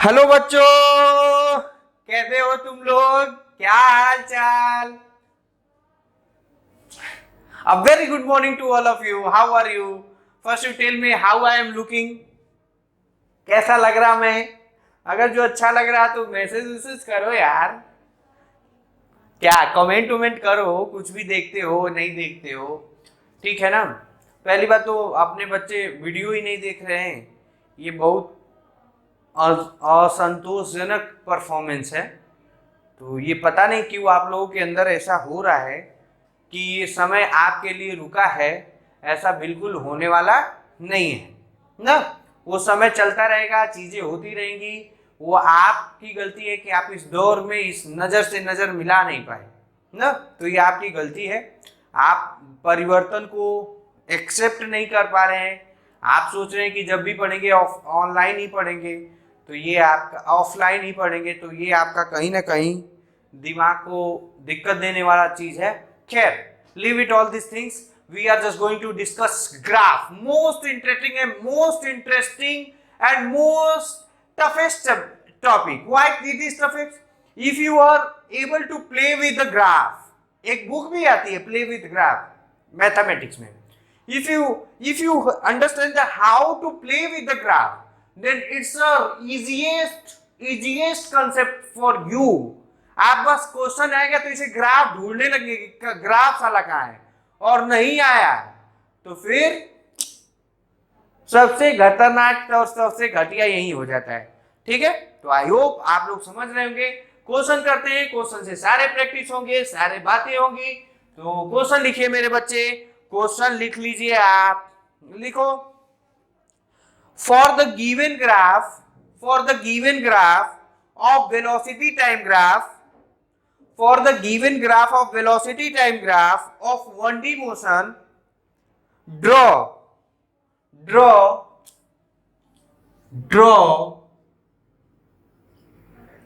Hello बच्चों, कैसे हो तुम लोग? क्या हाल चाल? A very good morning to all of you. How are you? First you tell me how I am looking. कैसा लग रहा मैं? अगर जो अच्छा लग रहा तो मैसेज करो यार। क्या कमेंट वमेंट करो, कुछ भी देखते हो नहीं देखते हो, ठीक है ना। पहली बात तो अपने बच्चे वीडियो ही नहीं देख रहे हैं, ये बहुत असंतोषजनक परफॉर्मेंस है। तो ये पता नहीं क्यों आप लोगों के अंदर ऐसा हो रहा है कि ये समय आपके लिए रुका है। ऐसा बिल्कुल होने वाला नहीं है ना। वो समय चलता रहेगा, चीजें होती रहेंगी। वो आपकी गलती है कि आप इस दौर में इस नजर से नजर मिला नहीं पाए ना, तो ये आपकी गलती है। आप परिवर्तन को एक्सेप्ट नहीं कर पा रहे हैं। आप सोच रहे हैं कि जब भी पढ़ेंगे ऑनलाइन ही पढ़ेंगे, तो ये आपका ऑफलाइन ही पढ़ेंगे, तो ये आपका कहीं ना कहीं दिमाग को दिक्कत देने वाला चीज है। खैर, leave it all this things, we are just going to discuss graph, most interesting and most toughest topic. Why it is toughest? If you are able to play with the graph, एक book भी आती है play with graph mathematics में। if you understand the how to play with the graph, then it's a easiest concept for you. आप बस question आएगा तो इसे ग्राफ ढूंढने लगेगी, ग्राफ साला कहाँ है, और नहीं आया तो फिर सबसे खतरनाक और सबसे घटिया यही हो जाता है। ठीक है, तो आई होप आप लोग समझ रहे होंगे। क्वेश्चन करते हैं, क्वेश्चन से सारे प्रैक्टिस होंगे, सारे बातें होंगी। तो क्वेश्चन लिखिए मेरे बच्चे, क्वेश्चन लिख लीजिए आप, लिखो। For the given graph of velocity time graph, for the given graph of velocity time graph of 1D motion, draw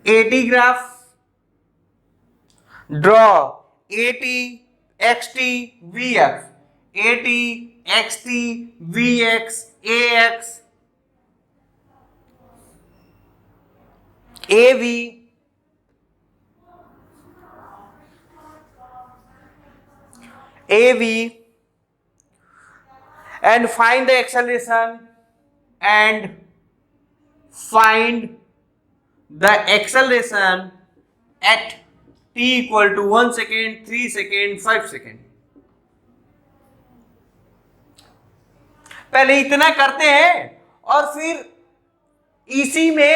AT graph, draw AT, XT, VX, AT, XT, VX, AX, AV, and find the acceleration at t equal to 1 second, 3 second, 5 second। पहले इतना करते हैं और फिर इसी में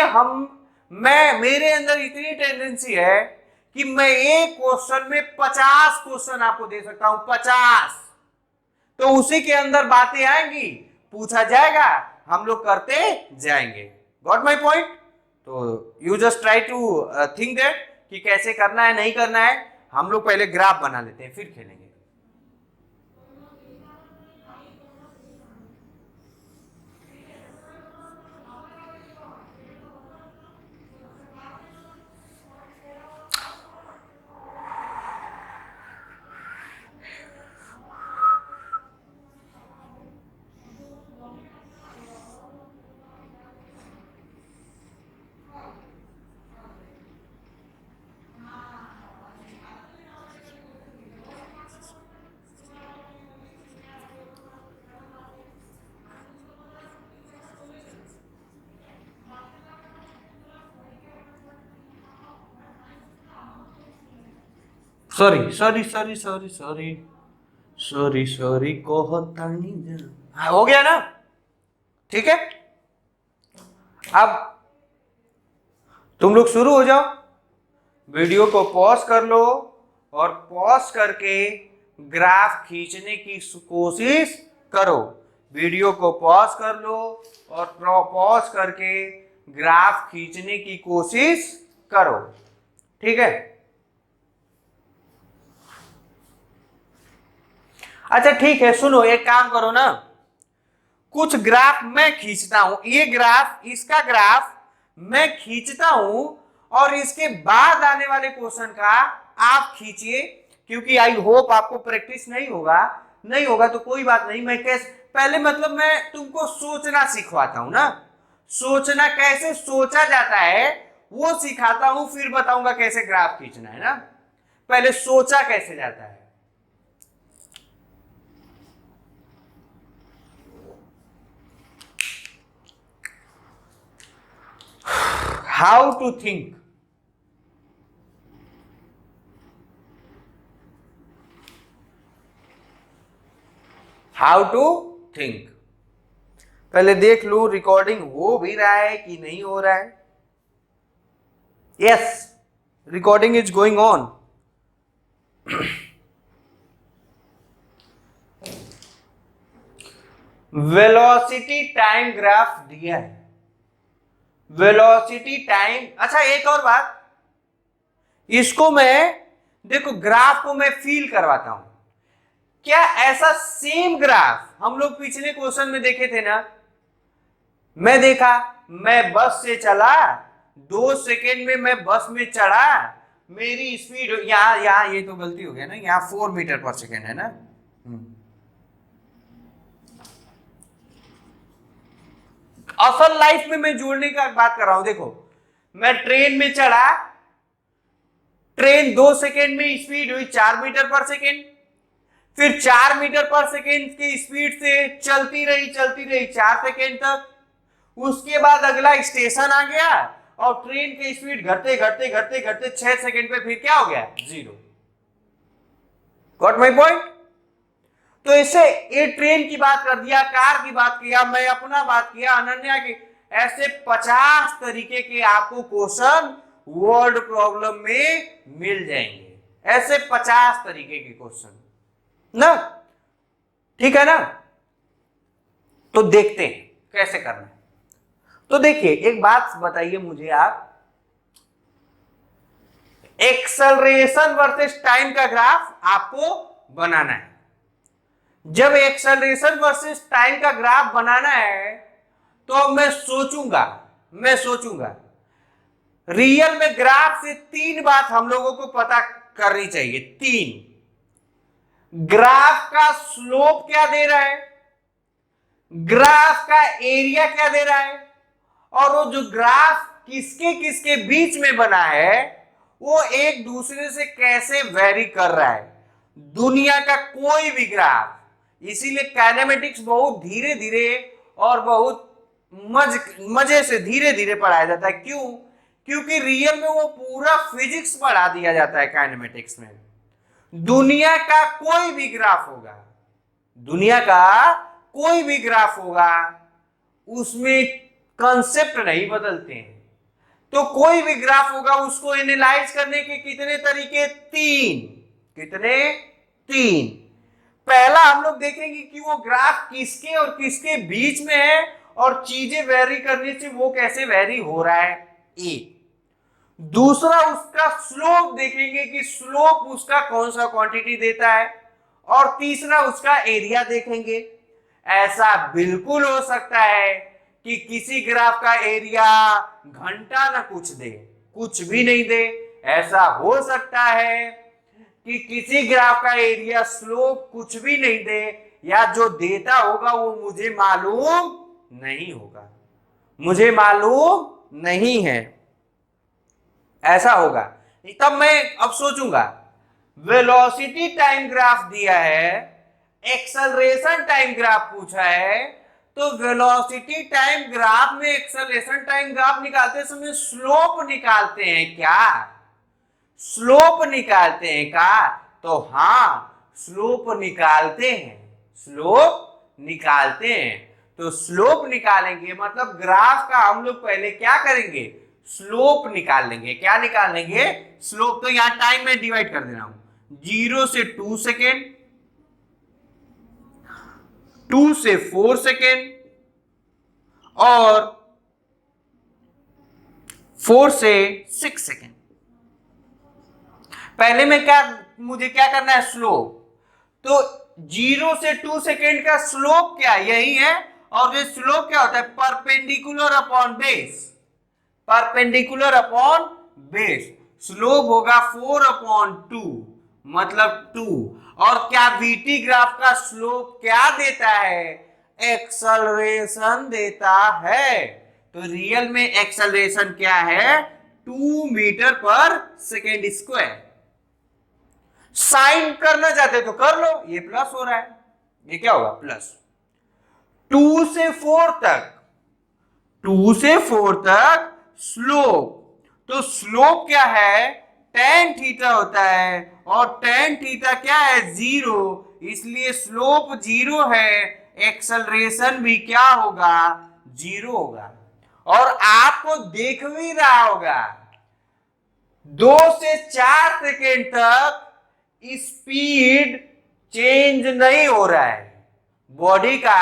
मेरे अंदर इतनी टेंडेंसी है कि मैं एक क्वेश्चन में 50 क्वेश्चन आपको दे सकता हूं, 50। तो उसी के अंदर बातें आएंगी, पूछा जाएगा, हम लोग करते जाएंगे। Got my point? तो you just try to think that कि कैसे करना है, नहीं करना है। हम लोग पहले ग्राफ बना लेते हैं, फिर खेलेंगे। सॉरी हो गया ना? ठीक है, अब तुम लोग शुरू हो जाओ। वीडियो को पॉज कर लो और पॉज करके ग्राफ खींचने की कोशिश करो। वीडियो को पॉज कर लो और पॉज करके ग्राफ खींचने की कोशिश करो। ठीक है, अच्छा ठीक है, सुनो, एक काम करो ना, कुछ ग्राफ मैं खींचता हूं, ये ग्राफ, इसका ग्राफ मैं खींचता हूं और इसके बाद आने वाले क्वेश्चन का आप खींचिए, क्योंकि आई होप आपको प्रैक्टिस नहीं होगा तो कोई बात नहीं। मैं कैसे पहले, मतलब मैं तुमको सोचना सिखवाता हूं ना, सोचना कैसे सोचा जाता है वो सिखाता हूं, फिर बताऊंगा कैसे ग्राफ खींचना है ना। पहले सोचा कैसे जाता है। How to think. How to think. पहले देख लू रिकॉर्डिंग हो भी रहा है कि नहीं हो रहा है। Yes, recording is going on. Velocity time graph दिया है। वेलोसिटी टाइम, अच्छा एक और बात, इसको मैं देखो ग्राफ को मैं फील करवाता हूं। क्या ऐसा सेम ग्राफ हम लोग पिछले क्वेश्चन में देखे थे ना। मैं देखा, मैं बस से चला, 2 सेकेंड में मैं बस में चढ़ा, मेरी स्पीड यहां ये तो गलती हो गया ना, यहां 4 मीटर पर सेकेंड है ना। असल लाइफ में मैं जोड़ने का बात कर रहा हूं। देखो मैं ट्रेन में चढ़ा, ट्रेन 2 सेकेंड में स्पीड हुई 4 मीटर पर सेकेंड, फिर 4 मीटर पर सेकेंड की स्पीड से चलती रही 4 सेकेंड तक। उसके बाद अगला स्टेशन आ गया और ट्रेन की स्पीड घटते घटते घटते घटते 6 सेकेंड पे फिर क्या हो गया, 0। Got my point. तो इसे ये ट्रेन की बात कर दिया, कार की बात किया, मैं अपना बात किया, अनन्या की, ऐसे 50 तरीके के आपको क्वेश्चन वर्ड प्रॉब्लम में मिल जाएंगे। ऐसे 50 तरीके के क्वेश्चन ना, ठीक है ना। तो देखते हैं कैसे करना है। तो देखिए एक बात बताइए मुझे आप, एक्सेलरेशन वर्सेस टाइम का ग्राफ आपको बनाना है। जब एक्सेलरेशन वर्सेस टाइम का ग्राफ बनाना है तो मैं सोचूंगा रियल में ग्राफ से 3 बात हम लोगों को पता करनी चाहिए। 3, ग्राफ का स्लोप क्या दे रहा है, ग्राफ का एरिया क्या दे रहा है, और वो जो ग्राफ किसके किसके बीच में बना है वो एक दूसरे से कैसे वेरी कर रहा है। दुनिया का कोई भी ग्राफ, इसीलिए काइनेमेटिक्स बहुत धीरे धीरे और बहुत मजे से धीरे धीरे पढ़ाया जाता है। क्यों? क्योंकि रियल में वो पूरा फिजिक्स पढ़ा दिया जाता है काइनेमेटिक्स में। दुनिया का कोई भी ग्राफ होगा, दुनिया का कोई भी ग्राफ होगा, उसमें कंसेप्ट नहीं बदलते हैं। तो कोई भी ग्राफ होगा उसको एनालाइज करने के कितने तरीके, 3। कितने? 3। पहला हम लोग देखेंगे कि वो ग्राफ किसके और किसके बीच में है और चीजें वेरी करने से वो कैसे वेरी हो रहा है, एक। दूसरा उसका स्लोप देखेंगे कि स्लोप उसका कौन सा क्वांटिटी देता है, और तीसरा उसका एरिया देखेंगे। ऐसा बिल्कुल हो सकता है कि किसी ग्राफ का एरिया घंटा ना कुछ दे, कुछ भी नहीं दे। ऐसा हो सकता है कि किसी ग्राफ का एरिया स्लोप कुछ भी नहीं दे, या जो देता होगा वो मुझे मालूम नहीं होगा, मुझे मालूम नहीं है। ऐसा होगा। तब मैं अब सोचूंगा वेलोसिटी टाइम ग्राफ दिया है, एक्सेलरेशन टाइम ग्राफ पूछा है, तो वेलोसिटी टाइम ग्राफ में एक्सेलरेशन टाइम ग्राफ निकालते समय स्लोप निकालते हैं क्या? स्लोप निकालते हैं क्या? तो हाँ, स्लोप निकालते हैं, स्लोप निकालते हैं। तो स्लोप निकालेंगे मतलब ग्राफ का हम लोग पहले क्या करेंगे, स्लोप निकाल लेंगे। क्या निकाल लेंगे? स्लोप। तो यहां टाइम में डिवाइड कर दे रहा हूं, 0 से 2 सेकेंड, 2 से 4 सेकेंड और 4 से 6 सेकेंड। पहले में क्या, मुझे क्या करना है, स्लोप। तो 0 से 2 सेकेंड का स्लोप क्या, यही है। और ये स्लोप क्या होता है, perpendicular upon base, perpendicular upon base. Slope होगा 4/2 मतलब 2। और क्या वीटी ग्राफ का स्लोप क्या देता है, एक्सेलरेशन देता है। तो रियल में एक्सेलरेशन क्या है, 2 मीटर पर सेकेंड स्क्वायर। साइन करना चाहते तो कर लो, ये प्लस हो रहा है, ये क्या होगा प्लस। 2 से 4 तक, 2 से 4 तक स्लोप, तो स्लोप क्या है, tan थीटा होता है, और tan थीटा क्या है, 0, इसलिए स्लोप 0 है, एक्सेलरेशन भी क्या होगा, 0 होगा। और आपको देख भी रहा होगा 2 से 4 सेकेंड तक स्पीड चेंज नहीं हो रहा है, बॉडी का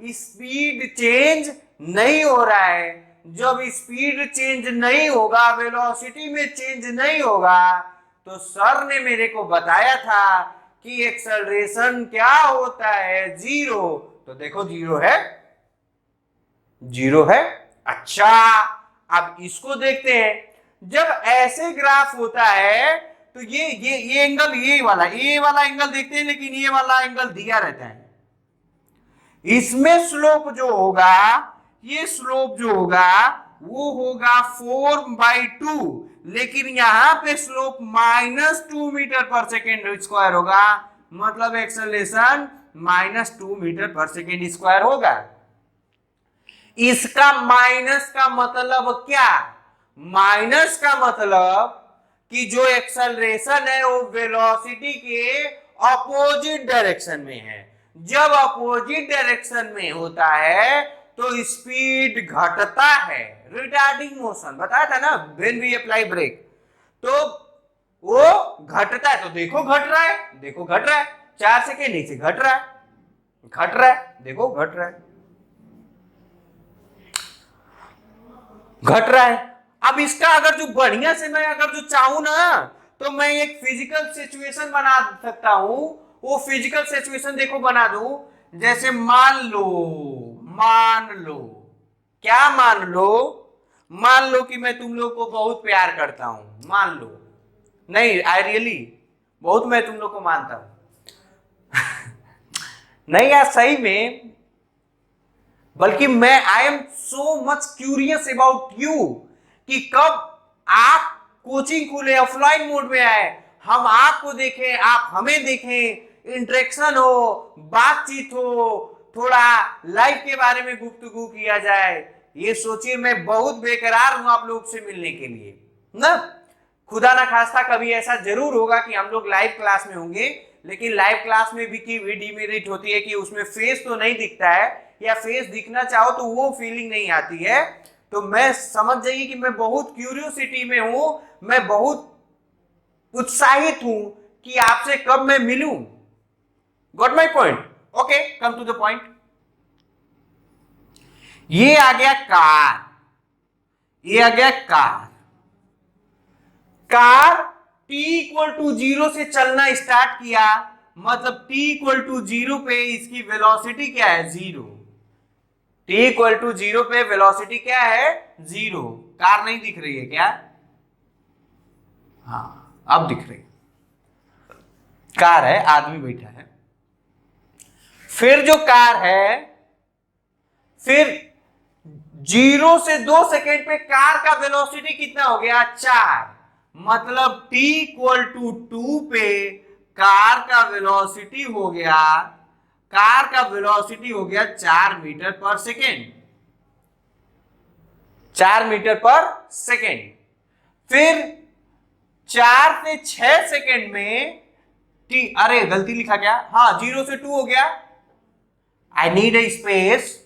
स्पीड चेंज नहीं हो रहा है। जब स्पीड चेंज नहीं होगा, वेलोसिटी में चेंज नहीं होगा, तो सर ने मेरे को बताया था कि एक्सेलरेशन क्या होता है, 0। तो देखो 0 है, 0 है। अच्छा, अब इसको देखते हैं। जब ऐसे ग्राफ होता है तो ये एंगल, ये वाला एंगल देखते हैं, लेकिन ये वाला एंगल दिया रहता है। इसमें स्लोप जो होगा, ये स्लोप जो होगा वो होगा 4/2, लेकिन यहां पे स्लोप -2 मीटर पर सेकेंड स्क्वायर होगा, मतलब एक्सेलरेशन -2 मीटर पर सेकेंड स्क्वायर होगा। इसका माइनस का मतलब क्या, माइनस का मतलब कि जो एक्सेलरेशन है वो वेलोसिटी के अपोजिट डायरेक्शन में है। जब अपोजिट डायरेक्शन में होता है तो स्पीड घटता है, रिटार्डिंग मोशन बताया था ना, व्हेन वी अप्लाई ब्रेक, तो वो घटता है। तो देखो घट रहा है, देखो घट रहा है, 4 सेकेंड नीचे घट रहा है, घट रहा है, देखो घट रहा है, घट रहा है। अब इसका अगर जो बढ़िया से मैं अगर जो चाहूं ना, तो मैं एक फिजिकल सिचुएशन बना सकता हूं। वो फिजिकल सिचुएशन देखो बना दूं, जैसे मान लो क्या, मान लो कि मैं तुम लोग को बहुत प्यार करता हूं, मान लो, नहीं आई रियली बहुत मैं तुम लोग को मानता हूं नहीं यार सही में, बल्कि मैं I am so much curious about you कि कब आप कोचिंग खुले, ऑफलाइन मोड में आए, हम आपको देखें, आप हमें देखें, इंटरेक्शन हो, बातचीत हो, थोड़ा लाइफ के बारे में गुफ्तगू किया जाए। ये सोचिए मैं बहुत बेकरार हूं आप लोग से मिलने के लिए ना। खुदा ना खास्ता कभी ऐसा जरूर होगा कि हम लोग लाइव क्लास में होंगे, लेकिन लाइव क्लास में भी की डिमेरिट होती है कि उसमें फेस तो नहीं दिखता है, या फेस दिखना चाहो तो वो फीलिंग नहीं आती है। तो मैं समझ जाइए कि मैं बहुत क्यूरियोसिटी में हूं, मैं बहुत उत्साहित हूं कि आपसे कब मैं मिलूं। Got my point? Okay, come to the point. ये आ गया कार, ये आ गया कार। कार t=0 से चलना स्टार्ट किया, मतलब t=0 पे इसकी वेलोसिटी क्या है, 0। t=0 पे वेलोसिटी क्या है, 0। कार नहीं दिख रही है क्या? हाँ अब दिख रही, कार है, आदमी बैठा है। फिर जो कार है, फिर 0 से 2 सेकेंड पे कार का वेलोसिटी कितना हो गया, 4, मतलब t=2 पे कार का वेलोसिटी हो गया, कार का वेलोसिटी हो गया 4 मीटर पर सेकेंड, 4 मीटर पर सेकेंड। फिर 4 से 6 सेकेंड में अरे गलती लिखा क्या, हाँ 0 से 2 हो गया, आई नीड ए स्पेस।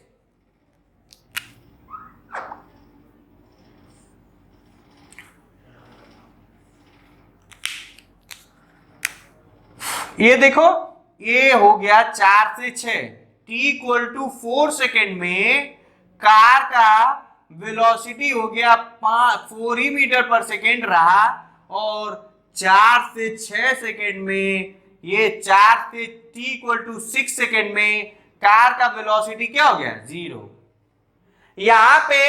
ये देखो, ये हो गया 4 से 6, t=4 सेकेंड में कार का वेलोसिटी हो गया 4 ही मीटर पर सेकेंड रहा, और 4 से 6 सेकेंड में, ये 4 से t=6 सेकेंड में कार का वेलोसिटी क्या हो गया, 0। यहां पे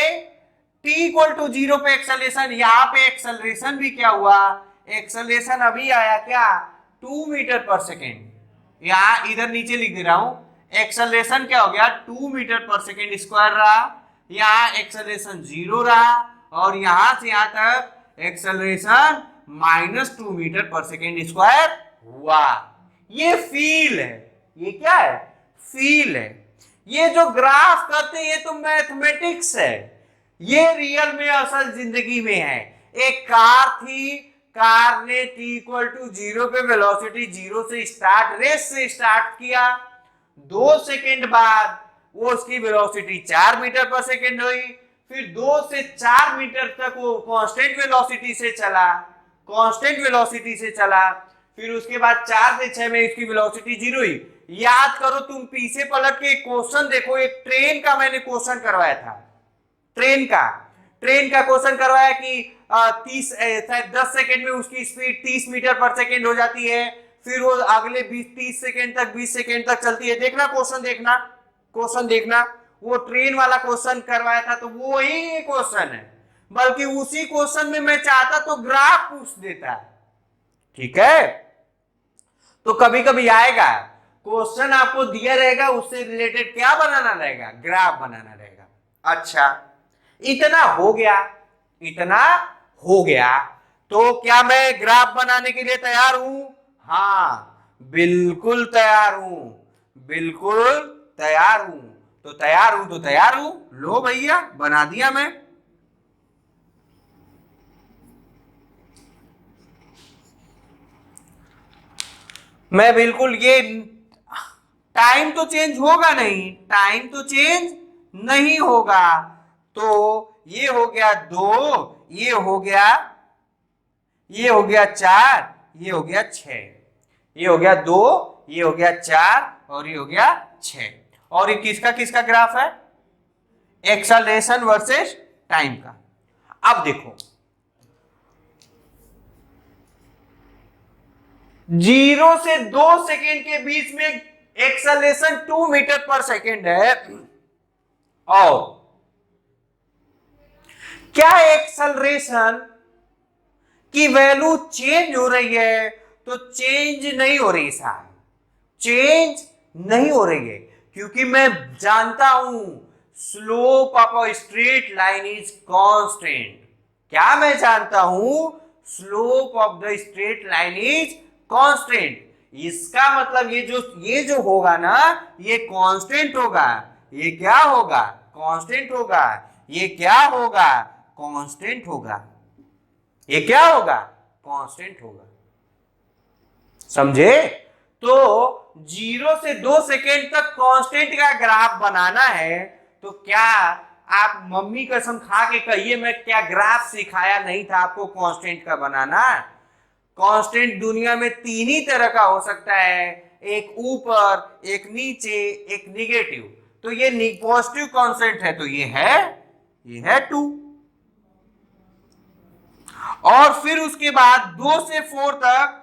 t=0 पे एक्सेलरेशन, यहां पे एक्सेलरेशन भी क्या हुआ, एक्सेलरेशन अभी आया क्या, 2 मीटर पर सेकेंड। यहां इधर नीचे लिख दे रहा हूं, एक्सेलरेशन क्या हो गया, 2 मीटर पर सेकेंड स्क्वायर रहा, यहाँ एक्सेलरेशन 0 रहा और यहां से यहां तक एक्सेलरेशन -2 मीटर पर सेकेंड स्क्वायर हुआ। ये फील है, ये क्या है? फील है। ये जो ग्राफ करते हैं ये तो मैथमेटिक्स है, ये रियल में असल जिंदगी में है। एक कार थी, कार ने t=0 पे वेलोसिटी 0 से स्टार्ट, रेस से स्टार्ट किया। 2 सेकेंड बाद वो उसकी वेलोसिटी 4 मीटर पर सेकेंड हुई। फिर 2 से 4 मीटर तक वो कांस्टेंट वेलोसिटी से चला, कांस्टेंट वेलोसिटी से चला। फिर उसके बाद 4 से 6 में इसकी वेलोसिटी 0 हुई। याद करो, तुम पीछे पलट के एक क्वेश्चन देखो, एक ट्रेन का मैंने क्वेश्चन करवाया था, ट्रेन का क्वेश्चन करवाया कि 10 सेकेंड में उसकी स्पीड 30 मीटर पर सेकेंड हो जाती है। फिर वो अगले 20 सेकेंड तक चलती है। देखना क्वेश्चन देखना, वो ट्रेन वाला क्वेश्चन करवाया था, तो वो ही क्वेश्चन है। बल्कि उसी क्वेश्चन में मैं चाहता तो ग्राफ पूछ देता। ठीक है, तो कभी कभी आएगा क्वेश्चन, आपको दिया रहेगा, उससे रिलेटेड क्या बनाना रहेगा? ग्राफ बनाना रहेगा। अच्छा, इतना हो गया तो क्या मैं ग्राफ बनाने के लिए तैयार हूं? हाँ, बिल्कुल तैयार हूं। तो तैयार हूं। लो भैया, बना दिया मैं। बिल्कुल, ये टाइम तो चेंज नहीं होगा। तो ये हो गया 2, ये हो गया 4, ये हो गया 6, ये हो गया 2, ये हो गया 4 और ये हो गया 6। और ये किसका ग्राफ है? एक्सेलरेशन वर्सेस टाइम का। अब देखो, 0 से 2 सेकेंड के बीच में एक्सेलरेशन 2 मीटर पर सेकेंड है। और क्या एक्सेलरेशन की वैल्यू चेंज हो रही है? तो चेंज नहीं हो रही साहब, चेंज नहीं हो रही है, क्योंकि मैं जानता हूं slope of a straight line is constant. क्या मैं जानता हूं? Slope of the straight line is constant. इसका मतलब ये जो होगा ना, ये कांस्टेंट होगा। ये क्या होगा? कांस्टेंट होगा। ये क्या होगा? कांस्टेंट होगा। ये क्या होगा? कांस्टेंट होगा। समझे? तो 0 से 2 सेकेंड तक कांस्टेंट का ग्राफ बनाना है, तो क्या आप मम्मी कसम खा के कहिए, मैं क्या ग्राफ सिखाया नहीं था आपको कांस्टेंट का बनाना? कांस्टेंट दुनिया में 3 ही तरह का हो सकता है, एक ऊपर, एक नीचे, एक निगेटिव। तो ये पॉजिटिव कांस्टेंट है, तो ये है 2। और फिर उसके बाद 2 से 4 तक,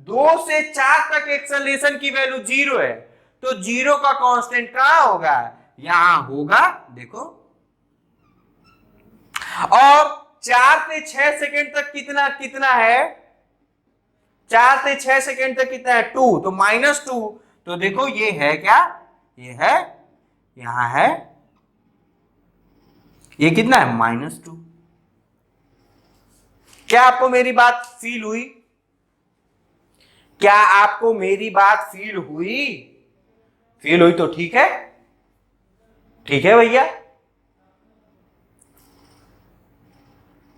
2 से 4 तक एक्सेलरेशन की वैल्यू 0 है। तो 0 का कांस्टेंट कहां होगा? यहां होगा, देखो। और 4 से 6 सेकेंड तक कितना है? 4 से 6 सेकेंड तक कितना है? 2, तो -2। तो देखो, ये है क्या? ये है, यहां है, ये कितना है? -2। क्या आपको मेरी बात फील हुई? क्या आपको मेरी बात फील हुई? फील हुई तो ठीक है, ठीक है भैया।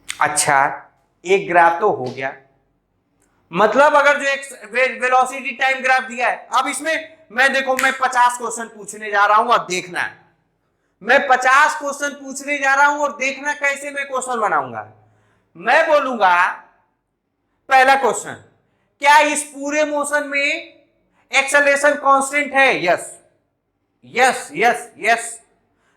अच्छा, एक ग्राफ तो हो गया। मतलब अगर जो एक वेलोसिटी टाइम ग्राफ दिया है, अब इसमें मैं 50 क्वेश्चन पूछने जा रहा हूं और देखना, मैं 50 क्वेश्चन पूछने जा रहा हूं और देखना कैसे मैं क्वेश्चन बनाऊंगा। मैं बोलूंगा, पहला क्वेश्चन, क्या इस पूरे मोशन में एक्सेलरेशन कांस्टेंट है? Yes.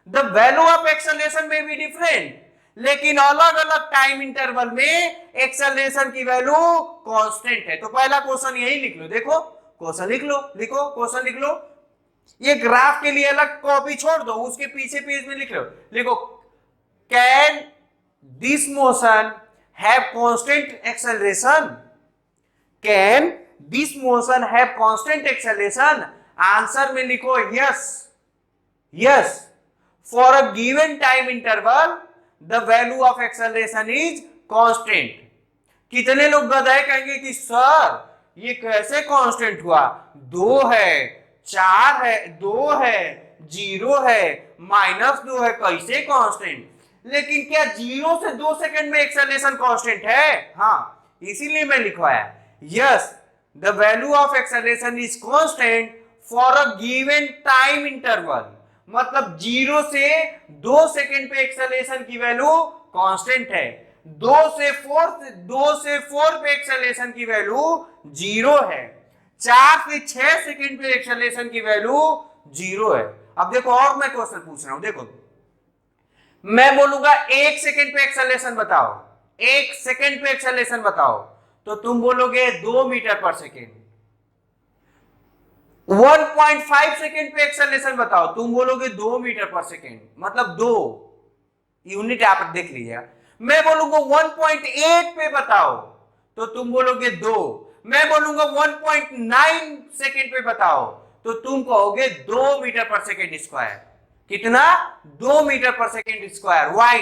The value of acceleration में बी डिफरेंट, लेकिन अलग अलग टाइम इंटरवल में एक्सेलरेशन की वैल्यू कांस्टेंट है। तो पहला क्वेश्चन यही लिख लो। देखो, क्वेश्चन क्वेश्चन लिख लो। ये ग्राफ के लिए अलग कॉपी छोड़ दो, उसके पीछे पेज में लिखो, can this motion have constant acceleration? Can this motion have constant acceleration? Answer में लिखो yes. For a given time interval the value of acceleration is constant. कितने लोग गधे कहेंगे कि सर ये कैसे कांस्टेंट हुआ, 2 है, 4 है, 2 है, 0 है, -2 है, कैसे कांस्टेंट? लेकिन क्या 0 से 2 सेकंड में एक्सेलरेशन कांस्टेंट है? हाँ, इसीलिए मैं लिखवाया yes the value of acceleration is constant for a given time interval. मतलब 0 से 2 सेकंड पे एक्सेलरेशन की वैल्यू कांस्टेंट है, 2 से 4 पे एक्सेलरेशन की वैल्यू 0 है, 4 से 6 सेकंड पे एक्सेलरेशन की वैल्यू 0 है। अब देखो और मैं क्वेश्चन पूछ रहा हूं, देखो मैं बोलूंगा 1 सेकंड पे एक्सेलरेशन बताओ, 1 सेकंड पे एक्सेलरेशन बताओ, तो तुम बोलोगे 2 मीटर पर सेकेंड। 1.5 सेकंड पे एक्सेलरेशन बताओ, तुम बोलोगे 2 मीटर पर सेकेंड, मतलब 2 यूनिट आप देख लीजिएगा। मैं बोलूंगा 1.8 पे बताओ तो तुम बोलोगे 2, मैं बोलूंगा 1.9 सेकंड पे बताओ तो तुम कहोगे 2 मीटर पर सेकेंड स्क्वायर। कितना? 2 मीटर पर सेकेंड स्क्वायर। वाई?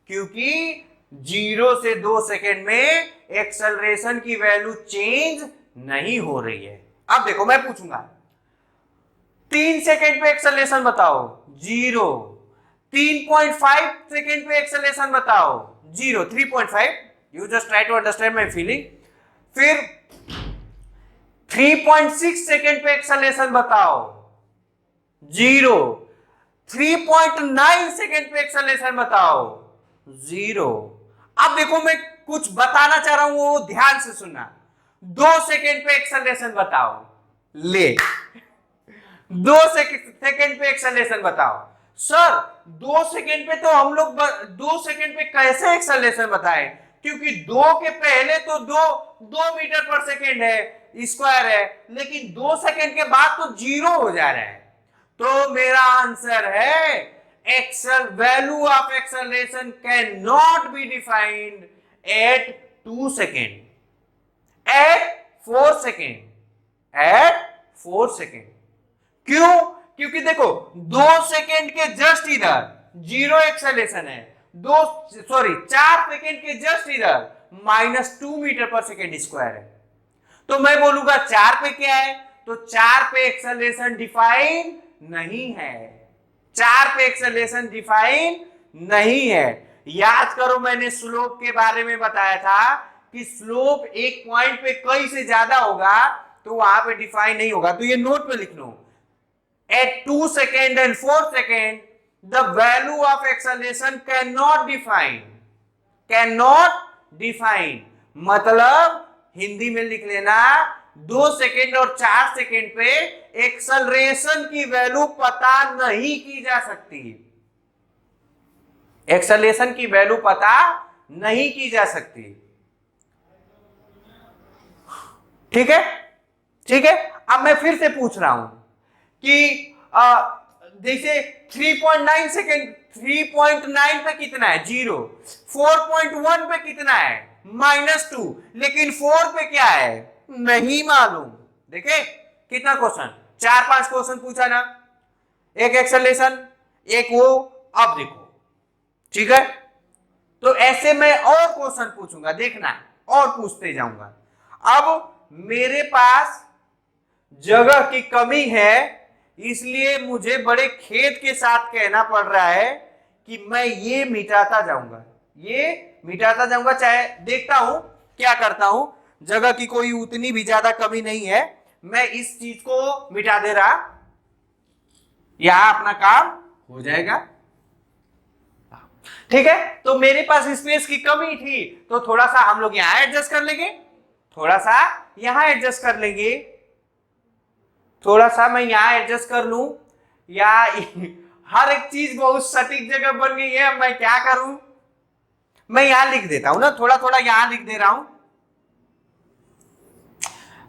क्योंकि 0 से 2 सेकेंड में एक्सेलरेशन की वैल्यू चेंज नहीं हो रही है। अब देखो मैं पूछूंगा 3 सेकेंड पे एक्सेलरेशन बताओ, 0। 3.5 सेकेंड पे एक्सेलरेशन बताओ, 0। 3.5, you just try to understand my feeling. फिर 3.6 सेकेंड पे एक्सेलरेशन बताओ, 0। 3.9 सेकेंड पे एक्सेलरेशन बताओ, 0। अब देखो मैं कुछ बताना चाह रहा हूं, वो ध्यान से सुनना। 2 सेकेंड पे एक्सेलरेशन बताओ, ले 2 सेकेंड पे एक्सेलरेशन बताओ। सर 2 सेकेंड पे तो हम लोग 2 सेकेंड पे कैसे एक्सेलरेशन बताएं, क्योंकि 2 के पहले तो 2 मीटर पर सेकेंड है स्क्वायर है, लेकिन 2 सेकेंड के बाद तो 0 हो जा रहा है। तो मेरा आंसर है exact value of acceleration can not be defined at 2 second, at 4 second, at 4 second. क्यों? क्योंकि देखो 2 सेकेंड के जस्ट इधर 0 एक्सेलरेशन है, 4 सेकेंड के जस्ट इधर -2 मीटर पर सेकेंड स्क्वायर है। तो मैं बोलूंगा 4 पे क्या है, तो 4 पे एक्सेलरेशन डिफाइन नहीं है, 4 पे एक्सेलरेशन डिफाइन नहीं है। याद करो मैंने स्लोप के बारे में बताया था कि स्लोप एक पॉइंट पे कई से ज्यादा होगा तो वहां पे डिफाइन नहीं होगा। तो ये नोट पे लिख लो, at 2 second and 4 second the value of acceleration cannot define। मतलब हिंदी में लिख लेना 2 सेकेंड और 4 सेकेंड पे एक्सेलरेशन की वैल्यू पता नहीं की जा सकती, एक्सेलरेशन की वैल्यू पता नहीं की जा सकती। ठीक है, ठीक है। अब मैं फिर से पूछ रहा हूं कि जैसे 3.9 सेकेंड, 3.9 पे कितना है, 0। 4.1 पे कितना है, -2। लेकिन 4 पे क्या है, नहीं मालूम। देखे कितना क्वेश्चन, 4-5 क्वेश्चन पूछा ना, एक एक्सेलरेशन, एक वो। अब देखो, ठीक है, तो ऐसे मैं और क्वेश्चन पूछूंगा, देखना और पूछते जाऊंगा। अब मेरे पास जगह की कमी है, इसलिए मुझे बड़े खेद के साथ कहना पड़ रहा है कि मैं ये मिटाता जाऊंगा, ये मिटाता जाऊंगा। चाहे देखता हूं क्या करता हूं, जगह की कोई उतनी भी ज्यादा कमी नहीं है, मैं इस चीज को मिटा दे रहा, यहां अपना काम हो जाएगा। ठीक है, तो मेरे पास स्पेस की कमी थी तो थोड़ा सा हम लोग यहां एडजस्ट कर लेंगे, थोड़ा सा यहां एडजस्ट कर लेंगे, थोड़ा सा मैं यहां एडजस्ट कर लूं, या हर एक चीज बहुत सटीक जगह बन गई है, मैं क्या करूं, मैं यहां लिख देता हूं ना, थोड़ा थोड़ा यहां लिख दे रहा हूं।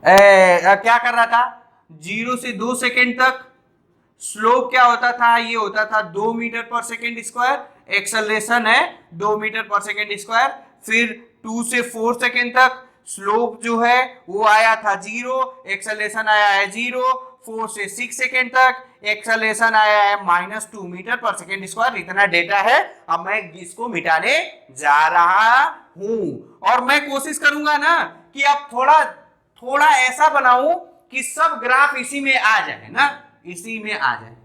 क्या कर रहा था, 0 से 2 सेकेंड तक स्लोप क्या होता था, ये होता था 2 मीटर पर सेकेंड स्क्वायर, एक्सेलरेशन है 2 मीटर पर सेकेंड स्क्वायर। फिर 2 से 4 सेकेंड तक स्लोप जो है वो आया था 0, एक्सेलरेशन आया है 0। 4 से 6 सेकेंड तक, एक्सेलरेशन आया है -2 मीटर पर सेकेंड स्क्वायर, इतना डेटा है। अब मैं इसको मिटाने जा रहा हूं और मैं कोशिश करूंगा ना कि अब थोड़ा थोड़ा ऐसा बनाऊं कि सब ग्राफ इसी में आ जाए ना, इसी में आ जाए।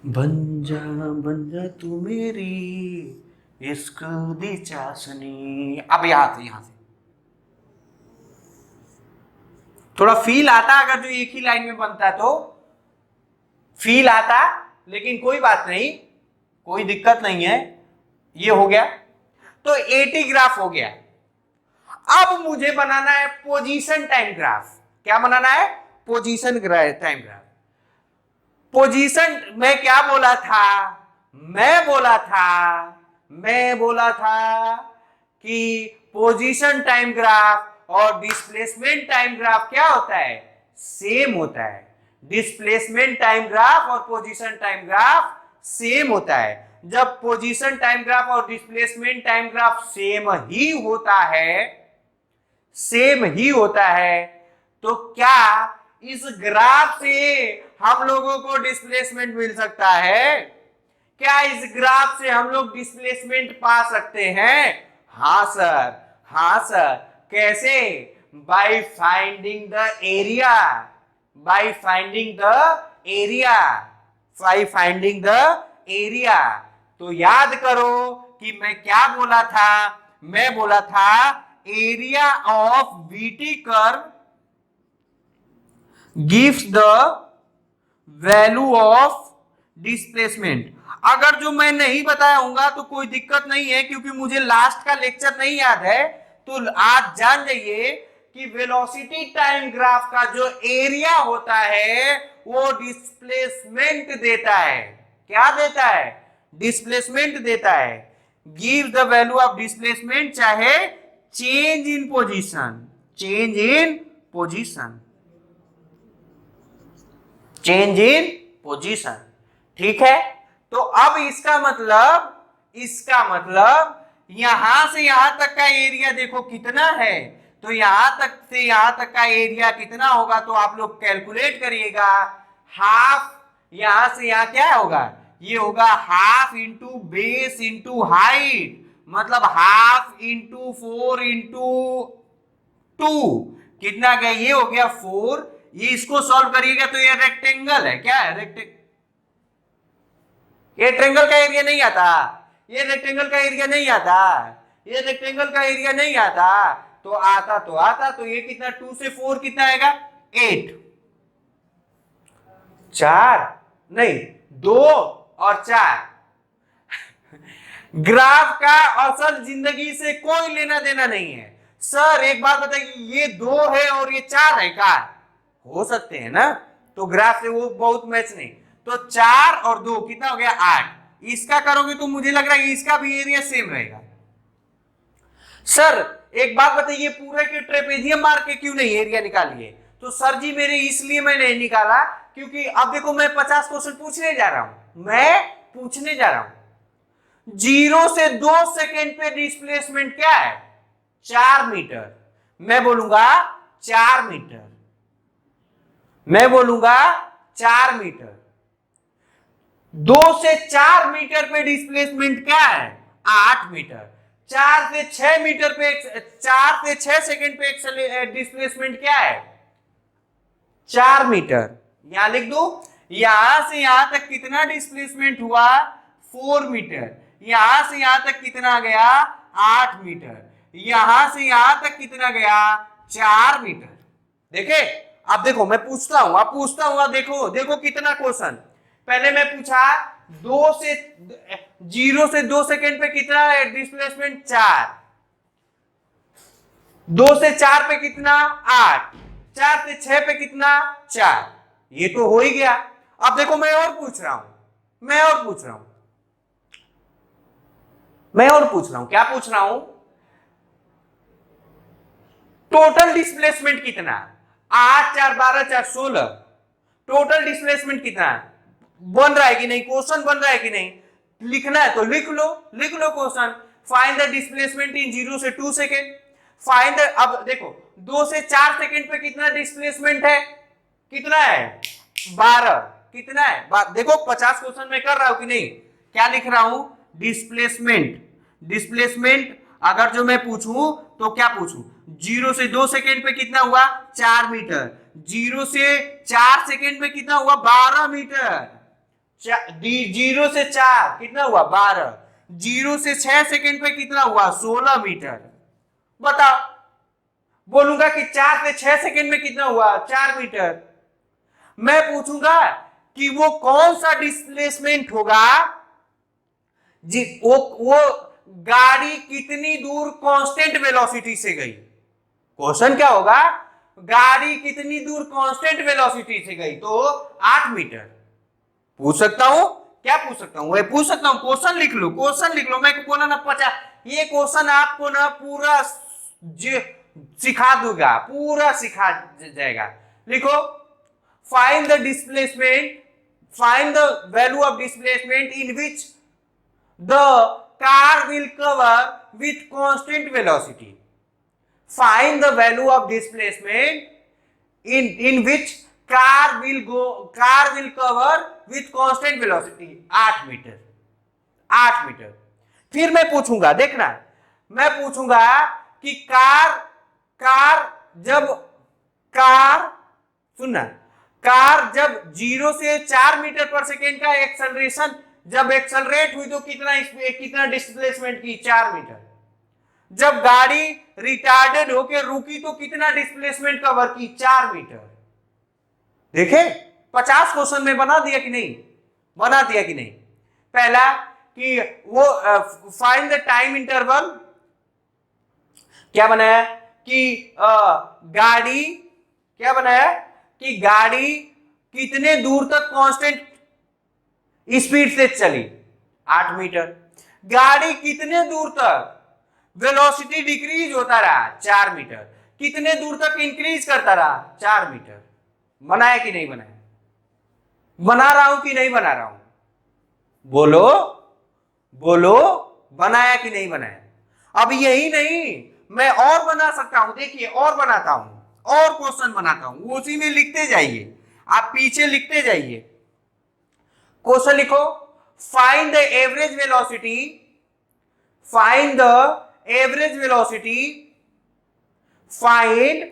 बन जा तू मेरी इश्क दी चाशनी। अब यहां से थोड़ा फील आता, अगर जो एक ही लाइन में बनता तो फील आता, लेकिन कोई बात नहीं, कोई दिक्कत नहीं है। ये हो गया, तो 80 ग्राफ हो गया। अब मुझे बनाना है पोजीशन टाइम ग्राफ। क्या बनाना है? Position time graph. पोजीशन में क्या बोला था? मैं बोला था कि पोजीशन टाइम ग्राफ और डिस्प्लेसमेंट टाइम ग्राफ क्या होता है? सेम होता है। डिस्प्लेसमेंट टाइम ग्राफ और पोजीशन टाइम ग्राफ सेम होता है। जब पोजीशन टाइम ग्राफ और डिस्प्लेसमेंट टाइम ग्राफ सेम ही होता है, तो क्या इस ग्राफ से हम लोगों को डिस्प्लेसमेंट मिल सकता है? क्या इस ग्राफ से हम लोग डिस्प्लेसमेंट पा सकते हैं? हाँ सर। कैसे? By finding the area. तो याद करो कि मैं क्या बोला था? मैं बोला था area of VT curve gives the value of displacement। अगर जो मैं नहीं बताया होगा तो कोई दिक्कत नहीं है, क्योंकि मुझे लास्ट का लेक्चर नहीं याद है। तो आज जान जाइए कि वेलोसिटी टाइम ग्राफ का जो एरिया होता है वो डिस्प्लेसमेंट देता है। क्या देता है? डिस्प्लेसमेंट देता है। Give the value of displacement, चाहे चेंज इन पोजीशन। ठीक है, तो अब इसका मतलब यहां से यहां तक का एरिया देखो कितना है। तो यहां तक से यहां तक का एरिया कितना होगा, तो आप लोग कैलकुलेट करिएगा। हाफ, यहां से यहां क्या होगा? ये होगा half into base into height, मतलब हाफ इंटू 4 इंटू 2, कितना गया? ये हो गया 4। ये इसको सॉल्व करिएगा तो ये रेक्टेंगल है। क्या है? ये ट्रेंगल का एरिया नहीं आता, ये रेक्टेंगल का एरिया नहीं आता, तो आता तो ये कितना? 2 से 4 कितना आएगा? 8। 4 नहीं, 2 और 4। ग्राफ का असल जिंदगी से कोई लेना देना नहीं है। सर एक बात बताइए, ये 2 है और ये 4 है, का हो सकते हैं ना, तो ग्राफ से वो बहुत मैच नहीं। तो 4 और 2 कितना हो गया? 8। इसका करोगे तो मुझे लग रहा है इसका भी एरिया सेम रहेगा। सर एक बात बताइए, पूरे के ट्रेपेजियम मार के क्यों नहीं एरिया निकालिए? तो सर जी मेरे इसलिए मैं नहीं निकाला क्योंकि अब देखो मैं 50 क्वेश्चन पूछने जा रहा हूं। 0 से 2 सेकेंड पे डिस्प्लेसमेंट क्या है? 4 मीटर। मैं बोलूंगा 4 मीटर। 2 से 4 मीटर पे डिस्प्लेसमेंट क्या है? 8 मीटर। 4 से 6 मीटर पे 4 से 6 सेकेंड पे डिस्प्लेसमेंट क्या है? 4 मीटर। यहां लिख दो, यहां से यहां तक कितना डिस्प्लेसमेंट हुआ? 4 मीटर। यहां से यहां तक कितना गया? 8 मीटर। यहां से यहां तक कितना गया? 4 मीटर। देखे? अब देखो मैं पूछता हूं, अब देखो कितना क्वेश्चन। पहले मैं पूछा 0 से 2 सेकेंड पे कितना डिस्प्लेसमेंट? 4। 2 से 4 पे कितना? 8। 4 से 6 पे कितना? 4। ये तो हो ही गया। अब देखो मैं और पूछ रहा हूं। क्या पूछ रहा हूं? टोटल डिस्प्लेसमेंट कितना? 8 4 12 4 16। टोटल डिस्प्लेसमेंट कितना बन रहा है कि नहीं? क्वेश्चन बन रहा है कि नहीं? लिखना है तो लिख लो question. Find the displacement in 0 से 2 सेकेंड। फाइंड अब देखो 2 से 4 सेकंड पे कितना डिस्प्लेसमेंट है, कितना है 12, कितना है देखो 50 क्वेश्चन में कर रहा हूं कि नहीं, क्या लिख रहा हूं डिस्प्लेसमेंट। डिस्प्लेसमेंट अगर जो मैं पूछूं तो क्या पूछूं, 0 से 2 सेकंड पे कितना हुआ 4 मीटर, 0 से 4 सेकंड में कितना हुआ 12 मीटर, 0 से 4 कितना हुआ 12, 0 से 6 सेकंड पे कितना हुआ 16 मीटर। बताओ, बोलूंगा कि 4 से 6 सेकंड में कितना हुआ 4 मीटर। मैं पूछूंगा कि वो कौन सा डिस्प्लेसमेंट होगा जी, वो गाड़ी कितनी दूर कांस्टेंट वेलोसिटी से गई। क्वेश्चन क्या होगा, गाड़ी कितनी दूर कांस्टेंट वेलोसिटी से गई, तो 8 मीटर। पूछ सकता हूं, क्या पूछ सकता हूं, पूछ सकता हूं, क्वेश्चन लिख लो, क्वेश्चन लिख लो, मैं बोला ना 50, ये क्वेश्चन आपको ना पूरा सिखा दूंगा, पूरा सिखा जाएगा। लिखो, find the displacement, find the value of displacement in which the car will cover with constant velocity. Find the value of displacement in which car will cover with constant velocity 8 metre, 8 metre. फिर मैं पूछूंगा, देखना, मैं पूछूंगा कि सुनना, car जब 0 से 4 मीटर पर सेकेंड का एक्सेलरेशन जब एक्सेलरेट हुई तो कितना डिस्प्लेसमेंट की 4 मीटर। जब गाड़ी रिटार्डेड होकर रुकी तो कितना डिस्प्लेसमेंट कवर की 4 मीटर। देखे 50 क्वेश्चन में बना दिया कि नहीं, बना दिया कि नहीं। पहला कि वो फाइंड द टाइम इंटरवल, क्या बनाया कि गाड़ी, क्या बनाया कि गाड़ी कितने दूर तक कांस्टेंट स्पीड से चली 8 मीटर, गाड़ी कितने दूर तक वेलोसिटी डिक्रीज होता रहा 4 मीटर, कितने दूर तक इंक्रीज करता रहा 4 मीटर। बनाया कि नहीं बनाया, बना रहा हूं कि नहीं बना रहा हूं, बोलो बोलो, बनाया कि नहीं बनाया। अब यही नहीं, मैं और बना सकता हूं, देखिए और बनाता हूं, और क्वेश्चन बनाता हूं, उसी में लिखते जाइए, आप पीछे लिखते जाइए। क्वेश्चन लिखो, find the average velocity, find the average velocity, find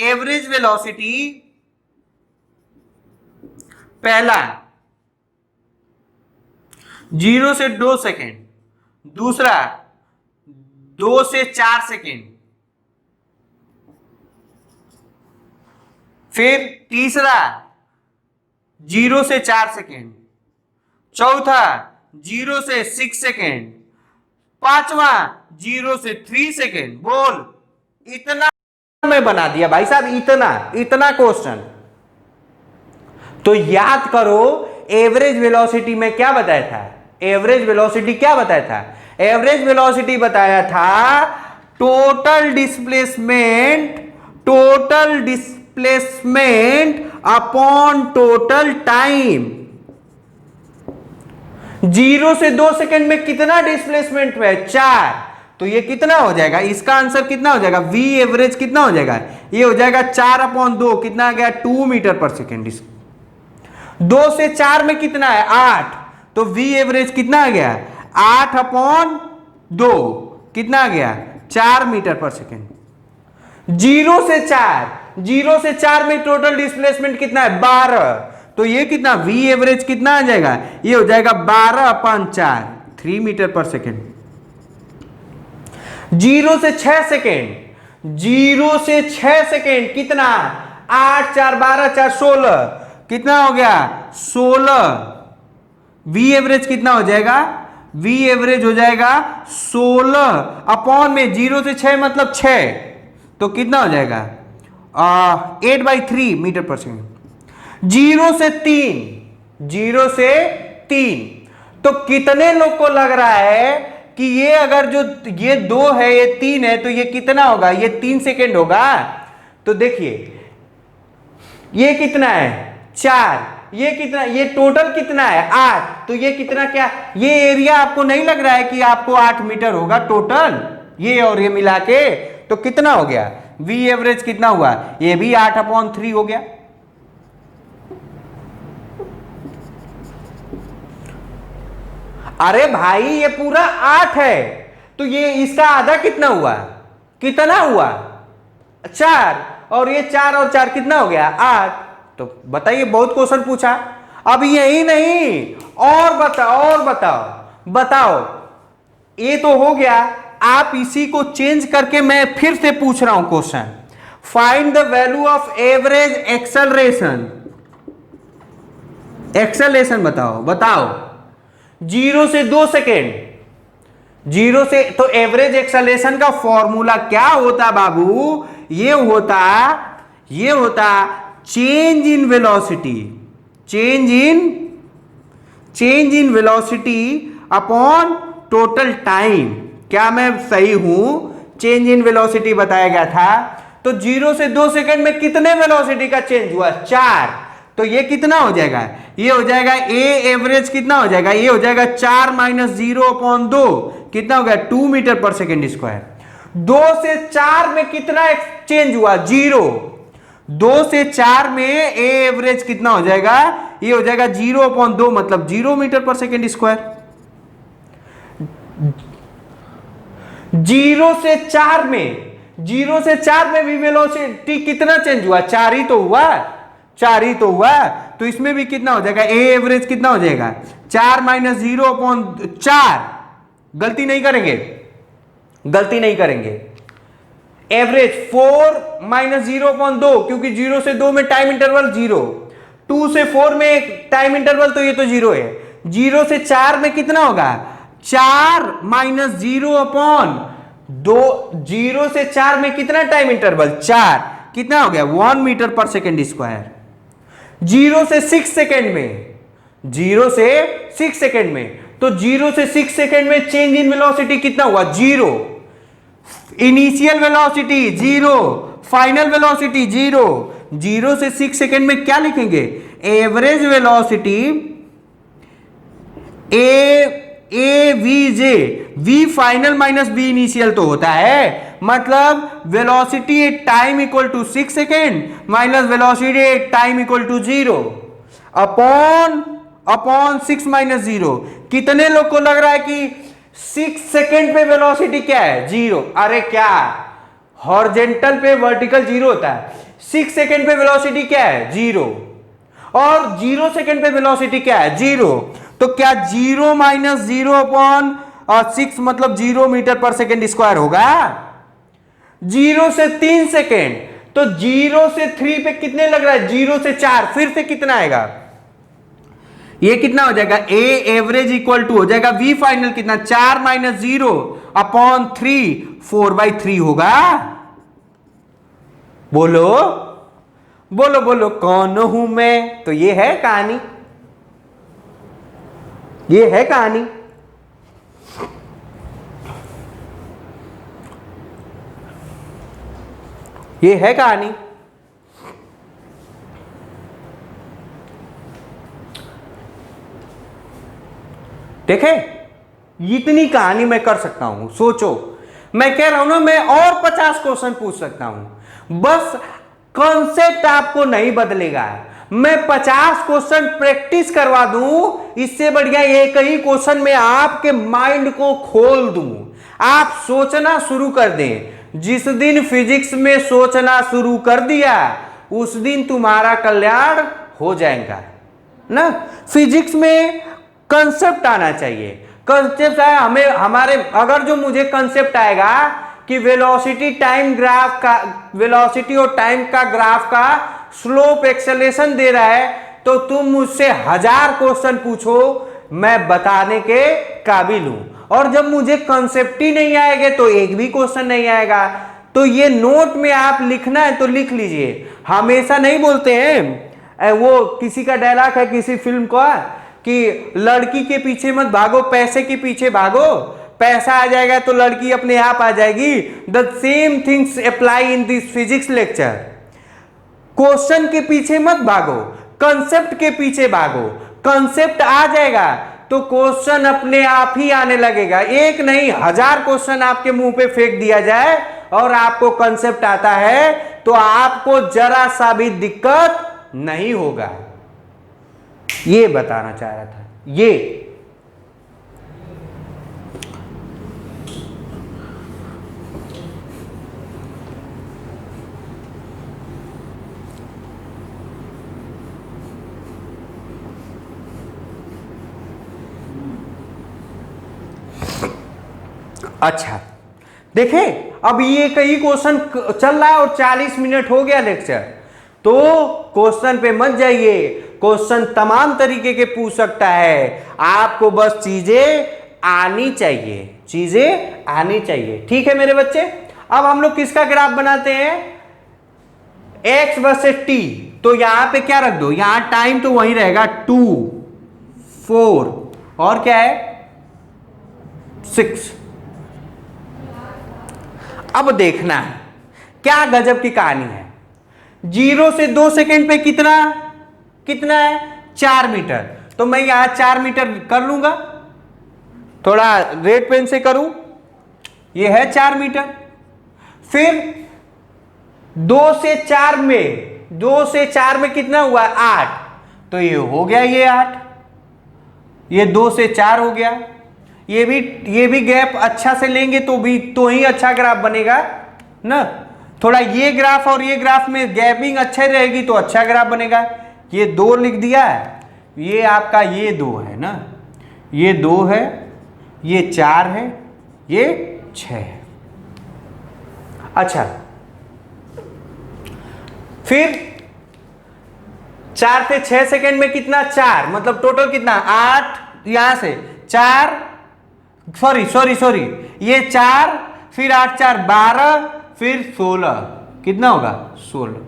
average velocity, पहला 0 से 2 सेकेंड, दूसरा 2 से 4 सेकेंड, फिर तीसरा 0 से 4 सेकेंड, चौथा 0 से 6 सेकेंड, पांचवा 0 से 3 सेकेंड। बोल, इतना मैं बना दिया भाई साहब, इतना क्वेश्चन। तो याद करो, एवरेज वेलोसिटी में क्या बताया था, एवरेज वेलोसिटी क्या बताया था, एवरेज वेलोसिटी बताया था total displacement upon total time. 0 से 2 सेकंड में कितना डिस्प्लेसमेंट है 4, तो ये कितना हो जाएगा, इसका आंसर कितना हो जाएगा, वी एवरेज कितना हो जाएगा, ये हो जाएगा 4/2, कितना आ गया 2 मीटर पर सेकेंड। 2 से 4 में कितना है 8, तो वी एवरेज कितना आ गया 8/2, कितना आ गया 4 मीटर पर सेकेंड। 0 से 4 में टोटल डिस्प्लेसमेंट कितना है 12, तो ये कितना वी एवरेज कितना आ जाएगा, ये हो जाएगा 12/4, 3 मीटर पर सेकेंड। 0 से 6 सेकेंड कितना, 8 4 12 4 16, कितना हो गया 16। वी एवरेज कितना हो जाएगा, वी एवरेज हो जाएगा 16 अपॉन में 0 से 6 मतलब 6, तो कितना हो जाएगा 8/3 मीटर पर सेकेंड। 0 से 3, तो कितने लोग को लग रहा है कि ये अगर जो ये 2 है ये 3 है तो ये कितना होगा, ये 3 सेकेंड होगा। तो देखिए ये कितना है 4, ये कितना, ये टोटल कितना है 8, तो ये कितना, क्या ये एरिया आपको नहीं लग रहा है कि आपको 8 मीटर होगा टोटल, ये और ये मिला के तो कितना हो गया, V एवरेज कितना हुआ, ये भी 8/3 हो गया। अरे भाई ये पूरा 8 है, तो ये इसका आधा कितना हुआ, कितना हुआ 4, और ये 4 और 4 कितना हो गया 8। तो बताइए, बहुत क्वेश्चन पूछा। अब यही नहीं, और बताओ, ये तो हो गया। आप इसी को चेंज करके मैं फिर से पूछ रहा हूं question, find the value of average acceleration बताओ 0 से 2 सेकेंड, 0 से, तो एवरेज एक्सेलरेशन का फॉर्मूला क्या होता बाबू, ये होता change in velocity upon total time. क्या मैं सही हूं, चेंज इन वेलोसिटी बताया गया था, तो 0 से 2 सेकंड में कितने वेलोसिटी का चेंज हुआ, 4। तो ये कितना हो जाएगा, ये हो जाएगा ए एवरेज कितना हो जाएगा, ये हो जाएगा 4 - 0/2, कितना हो गया 2 मीटर पर सेकेंड स्क्वायर। 2 से 4 में कितना चेंज हुआ, 0। 2 से 4 में ए एवरेज कितना हो जाएगा, ये हो जाएगा 0/2, मतलब 0 मीटर पर सेकेंड स्क्वायर। 0 से 4 में भी वेलोसिटी कितना चेंज हुआ, 4 ही तो हुआ। तो इसमें भी कितना हो जाएगा, ए एवरेज कितना हो जाएगा 4 - 0/4। गलती नहीं करेंगे। एवरेज 4 - 0/2, क्योंकि 0 से 2 में टाइम इंटरवल 0, 2 से 4 में टाइम इंटरवल, तो ये तो 0 है। 0 से 4 में कितना होगा, 4 - 0/2, 0 से 4 में कितना टाइम इंटरवल 4, कितना हो गया 1 मीटर पर सेकेंड स्क्वायर। 0 से 6 सेकेंड में, तो 0 से 6 सेकेंड में चेंज इन वेलोसिटी कितना हुआ, 0। Initial velocity 0, final velocity 0। 0 से 6 सेकेंड में क्या लिखेंगे, average velocity AVJ, V final minus V initial तो होता है, मतलब velocity at time equal to 6 second minus velocity at time equal to 0 upon 6 - 0। कितने लोग को लग रहा है कि 6 सेकेंड पे वेलोसिटी क्या है, 0? अरे क्या, हॉरिजॉन्टल पे वर्टिकल 0 होता है। 6 सेकेंड पे वेलोसिटी क्या है, 0, और 0 सेकेंड पे वेलोसिटी क्या है, 0। तो क्या 0 - 0/6 मतलब 0 मीटर पर सेकेंड स्क्वायर होगा। 0 से 3 सेकेंड, तो 0 से 3 पे कितने लग रहा है, 0 से 4, फिर से कितना आएगा, ये कितना हो जाएगा, ए एवरेज इक्वल टू हो जाएगा V फाइनल कितना, 4 - 0/3, 4/3 होगा। बोलो कौन हूं मैं। तो ये है कहानी, ये है कहानी। देखे, इतनी कहानी मैं कर सकता हूं। सोचो, मैं कह रहा हूं ना, मैं और 50 क्वेश्चन पूछ सकता हूं, बस कॉन्सेप्ट आपको नहीं बदलेगा। मैं 50 क्वेश्चन प्रैक्टिस करवा दूं, इससे बढ़िया एक ही क्वेश्चन में आपके माइंड को खोल दूं, आप सोचना शुरू कर दें। जिस दिन फिजिक्स में सोचना शुरू कर दिया, उस दिन तुम्हारा कल्याण हो जाएगा ना। फिजिक्स में कंसेप्ट आना चाहिए, कंसेप्ट आया हमें, हमारे अगर जो मुझे कंसेप्ट आएगा कि वेलोसिटी टाइम ग्राफ का, वेलोसिटी और टाइम का ग्राफ का स्लोप एक्सेलरेशन दे रहा है, तो तुम मुझसे 1000 क्वेश्चन पूछो, मैं बताने के काबिल हूं। और जब मुझे कंसेप्ट ही नहीं आएगा तो एक भी क्वेश्चन नहीं आएगा। तो ये नोट में आप लिखना है तो लिख लीजिए। हमेशा नहीं बोलते हैं, वो किसी का डायलॉग है किसी फिल्म का कि लड़की के पीछे मत भागो, पैसे के पीछे भागो, पैसा आ जाएगा तो लड़की अपने आप आ जाएगी। The same things apply in this physics lecture. Question के पीछे मत भागो, कंसेप्ट के पीछे भागो। कंसेप्ट आ जाएगा तो क्वेश्चन अपने आप ही आने लगेगा। एक नहीं 1000 क्वेश्चन आपके मुंह पे फेंक दिया जाए और आपको कंसेप्ट आता है तो आपको जरा सा भी दिक्कत नहीं होगा। ये बताना चाह रहा था ये। अच्छा देखें, अब ये कई क्वेश्चन चल रहा है और 40 मिनट हो गया लेक्चर, तो क्वेश्चन पे मत जाइए। क्वेश्चन तमाम तरीके के पूछ सकता है, आपको बस चीजें आनी चाहिए, चीजें आनी चाहिए। ठीक है मेरे बच्चे, अब हम लोग किसका ग्राफ बनाते हैं, x वर्सेस t। तो यहां पे क्या रख दो, यहां टाइम तो वही रहेगा 2 4 और क्या है 6। अब देखना है क्या गजब की कहानी है। 0 से 2 सेकेंड पे कितना है 4 मीटर। तो मैं यहां 4 मीटर कर लूंगा, थोड़ा रेड पेन से करूं, यह है 4 मीटर। फिर 2 से 4 में कितना हुआ 8, तो ये हो गया ये 8, ये 2 से 4 हो गया। ये भी गैप अच्छा से लेंगे तो ही अच्छा ग्राफ बनेगा ना। थोड़ा ये ग्राफ और ये ग्राफ में गैपिंग अच्छा रहेगी तो अच्छा ग्राफ बनेगा। ये 2 लिख दिया है, ये आपका ये 2 है ना, ये 2 है, ये 4 है, ये 6 है। अच्छा फिर 4 से 6 सेकेंड में कितना 4, मतलब टोटल कितना 8, यहां से 4 सॉरी ये 4, फिर 8 4 12, फिर 16, कितना होगा 16,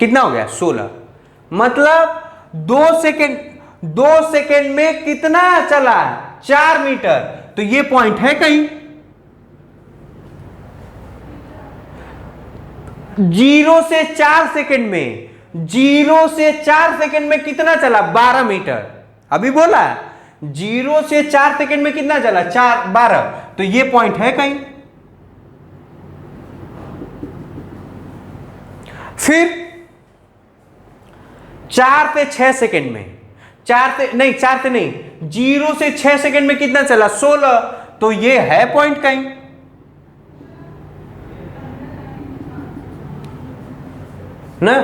कितना हो गया 16। मतलब 2 सेकेंड में कितना चला 4 मीटर। तो ये पॉइंट है कहीं 0 से 4 सेकेंड में, 0 से 4 सेकेंड में कितना चला 12 मीटर। अभी बोला 0 से 4 सेकेंड में कितना चला 12, तो ये पॉइंट है कहीं। फिर 4 से 6 सेकेंड में, 4 से नहीं 0 से 6 सेकेंड में कितना चला 16, तो ये है पॉइंट कहीं। ना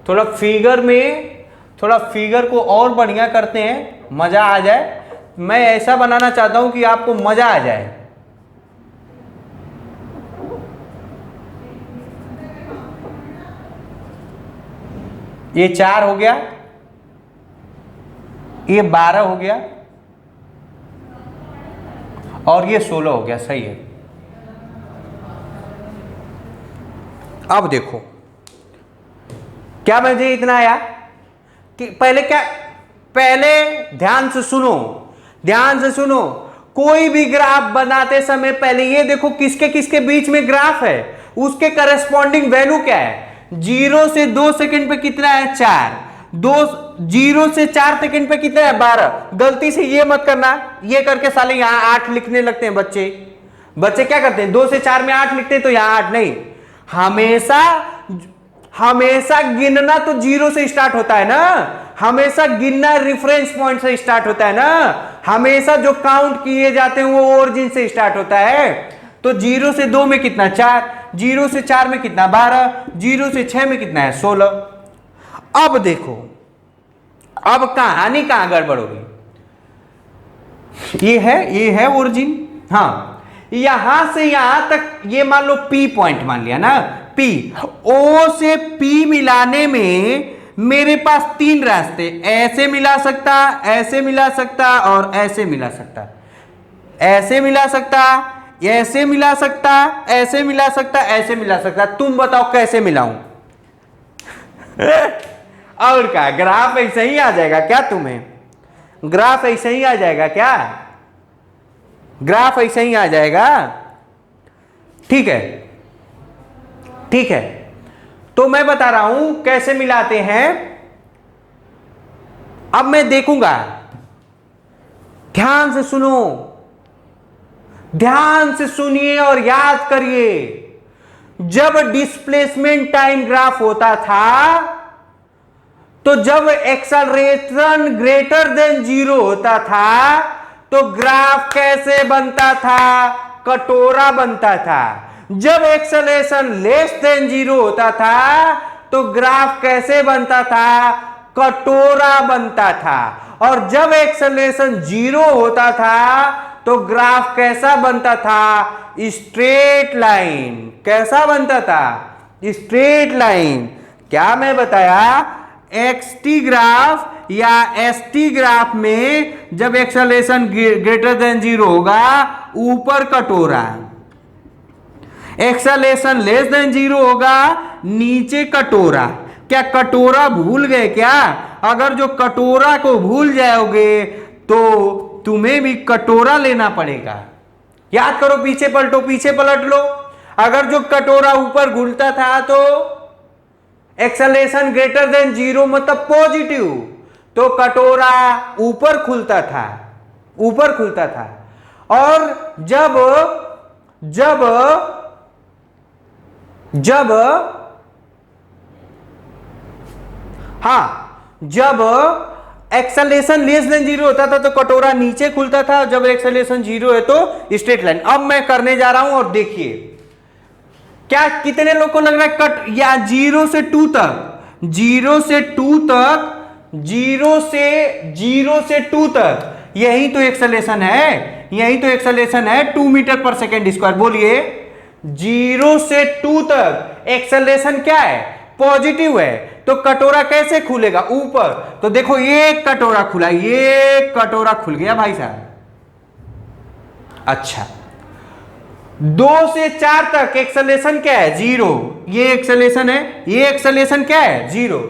थोड़ा फिगर को और बढ़िया करते हैं, मजा आ जाए। मैं ऐसा बनाना चाहता हूं कि आपको मजा आ जाए। ये 4 हो गया, ये 12 हो गया और ये 16 हो गया, सही है। अब देखो क्या मुझे इतना आया कि पहले ध्यान से सुनो, कोई भी ग्राफ बनाते समय पहले ये देखो किसके किसके बीच में ग्राफ है, उसके करस्पॉन्डिंग वैल्यू क्या है। 0 से 2 सेकंड पे कितना है 4, 0 से 4 सेकंड पे कितना है 12। गलती से ये मत करना, ये करके साले यहां 8 लिखने लगते हैं बच्चे क्या करते हैं 2 से 4 में 8 लिखते हैं, तो यहां 8 नहीं। हमेशा गिनना तो 0 से स्टार्ट होता है ना, हमेशा गिनना रेफरेंस पॉइंट से स्टार्ट होता है ना, हमेशा जो काउंट किए जाते हैं वो ओरिजिन से स्टार्ट होता है। तो 0 से 2 में कितना 4, 0 से 4 में कितना 12, 0 से 6 में कितना है 16। अब देखो अब कहानी कहां गड़बड़ होगी, ये है ओरिजिन। हाँ यहां से यहां तक ये मान लो P पॉइंट मान लिया ना, P O से P मिलाने में मेरे पास 3 रास्ते, ऐसे मिला सकता, ऐसे मिला सकता और ऐसे मिला सकता, ऐसे मिला सकता, ऐसे मिला सकता, ऐसे मिला सकता, ऐसे मिला सकता। तुम बताओ कैसे मिलाऊं? और क्या ग्राफ ऐसे ही आ जाएगा क्या? तुम्हें ग्राफ ऐसे ही आ जाएगा क्या? ग्राफ ऐसे ही आ जाएगा। ठीक है तो मैं बता रहा हूं कैसे मिलाते हैं। अब मैं देखूंगा ध्यान से सुनो, ध्यान से सुनिए और याद करिए। जब डिस्प्लेसमेंट टाइम ग्राफ होता था, तो जब एक्सेलरेशन ग्रेटर देन 0 होता था, तो ग्राफ कैसे बनता था? कटोरा बनता था। जब एक्सेलरेशन लेस देन 0 होता था, तो ग्राफ कैसे बनता था? कटोरा बनता था। और जब एक्सेलरेशन 0 होता था, तो ग्राफ कैसा बनता था? Straight line. कैसा बनता था? Straight line. क्या मैं बताया? एक्सटी ग्राफ या एसटी ग्राफ में जब एक्सेलरेशन ग्रेटर देन 0 होगा, ऊपर कटोरा। एक्सेलरेशन लेस देन 0 होगा, नीचे कटोरा। क्या कटोरा भूल गए क्या? अगर जो कटोरा को भूल जाओगे तो तुम्हें भी कटोरा लेना पड़ेगा। याद करो, पीछे पलटो, पीछे पलट लो। अगर जो कटोरा ऊपर घूमता था तो एक्सेलरेशन ग्रेटर देन 0 मतलब पॉजिटिव, तो कटोरा ऊपर खुलता था, ऊपर खुलता था। और जब जब जब जब एक्सेलरेशन लेस देन 0 होता था तो कटोरा नीचे खुलता था, जब एक्सेलरेशन 0 है तो स्ट्रेट लाइन। अब मैं करने जा रहा हूं और देखिए, क्या कितने लोग को लग रहा है कट या 0 से 2 तक, 0 से 2 तक, 0 से 2 तक यही तो एक्सेलरेशन है, यही तो एक्सेलरेशन है 2 मीटर पर सेकेंड स्क्वायर। बोलिए, 0 से 2 तक एक्सेलरेशन क्या है? पॉजिटिव है। तो कटोरा कैसे खुलेगा? ऊपर। तो देखो, ये कटोरा खुला, ये कटोरा खुल गया भाई साहब। अच्छा, 2 से 4 तक एक्सेलरेशन क्या है? 0। ये एक्सेलरेशन है, ये एक्सेलरेशन क्या है? 0।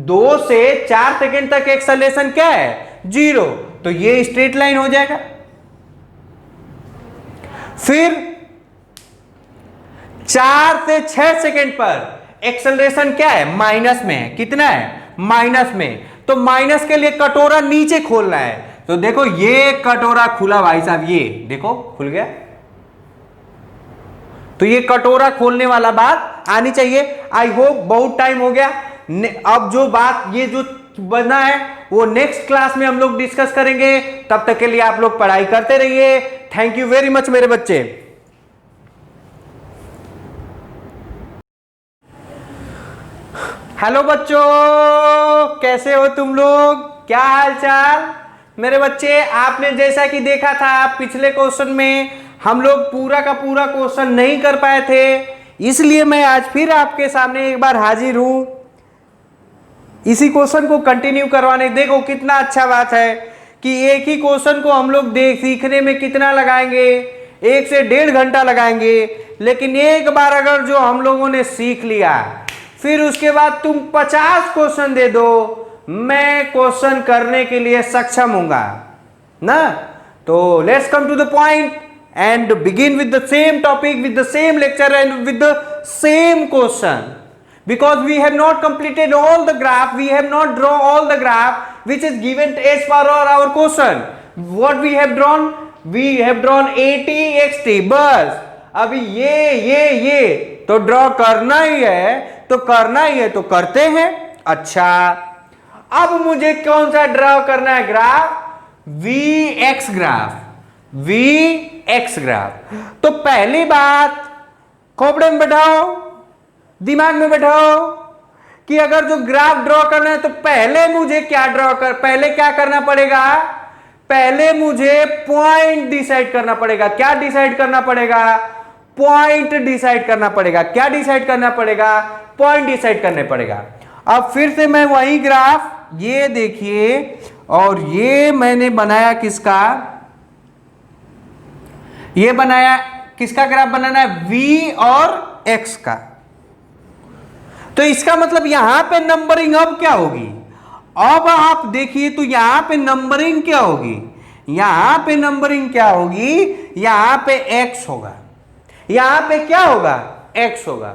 2 से 4 सेकेंड तक एक्सेलरेशन क्या है? 0। तो ये स्ट्रेट लाइन हो जाएगा। फिर 4 से 6 सेकेंड पर एक्सेलरेशन क्या है? माइनस में है। कितना है? माइनस में। तो माइनस के लिए कटोरा नीचे खोलना है। तो देखो, ये कटोरा खुला भाई साहब, ये देखो खुल गया। तो ये कटोरा खोलने वाला बात आनी चाहिए। आई होप बहुत टाइम हो गया। अब जो बात ये जो बना है वो नेक्स्ट क्लास में हम लोग डिस्कस करेंगे। तब तक के लिए आप लोग पढ़ाई करते रहिए। थैंक यू वेरी मच मेरे बच्चे। हेलो बच्चों, कैसे हो तुम लोग? क्या हाल चाल मेरे बच्चे? आपने जैसा कि देखा था पिछले क्वेश्चन में हम लोग पूरा का पूरा क्वेश्चन नहीं कर पाए थे, इसलिए मैं आज फिर आपके सामने एक बार हाजिर हूं इसी क्वेश्चन को कंटिन्यू करवाने। देखो कितना अच्छा बात है कि एक ही क्वेश्चन को हम लोग सीखने में कितना लगाएंगे? 1 से 1.5 घंटा लगाएंगे। लेकिन एक बार अगर जो हम लोगों ने सीख लिया, फिर उसके बाद तुम 50 क्वेश्चन दे दो, मैं क्वेश्चन करने के लिए सक्षम हूंगा ना। तो let's come to the point and begin with the same topic, with the same lecture and with the same question, because we have not completed all the graph, we have not drawn all the graph which is given as per our question. What we have drawn? We have drawn 80 xt बस। अभी ये तो draw करना ही है, तो करना ही है, तो करते हैं। अच्छा, अब मुझे कौन सा ड्रॉ करना है graph? Vx graph, Vx graph. तो पहली बात खोपड़े में बैठाओ, दिमाग में बैठाओ कि अगर जो ग्राफ ड्रॉ करना है तो पहले मुझे क्या पहले क्या करना पड़ेगा? पहले मुझे पॉइंट डिसाइड करना पड़ेगा। क्या डिसाइड करना पड़ेगा? पॉइंट डिसाइड करना पड़ेगा। क्या डिसाइड करना पड़ेगा? पॉइंट डिसाइड करने पड़ेगा। अब फिर से मैं वही ग्राफ, ये देखिए, और ये मैंने बनाया किसका? ये बनाया किसका ग्राफ बनाना है? V और X का। तो इसका मतलब यहां पे नंबरिंग अब क्या होगी? अब आप देखिए तो यहां पे नंबरिंग क्या होगी? यहां पे नंबरिंग क्या होगी? यहां पे x होगा। यहां पे क्या होगा? x होगा।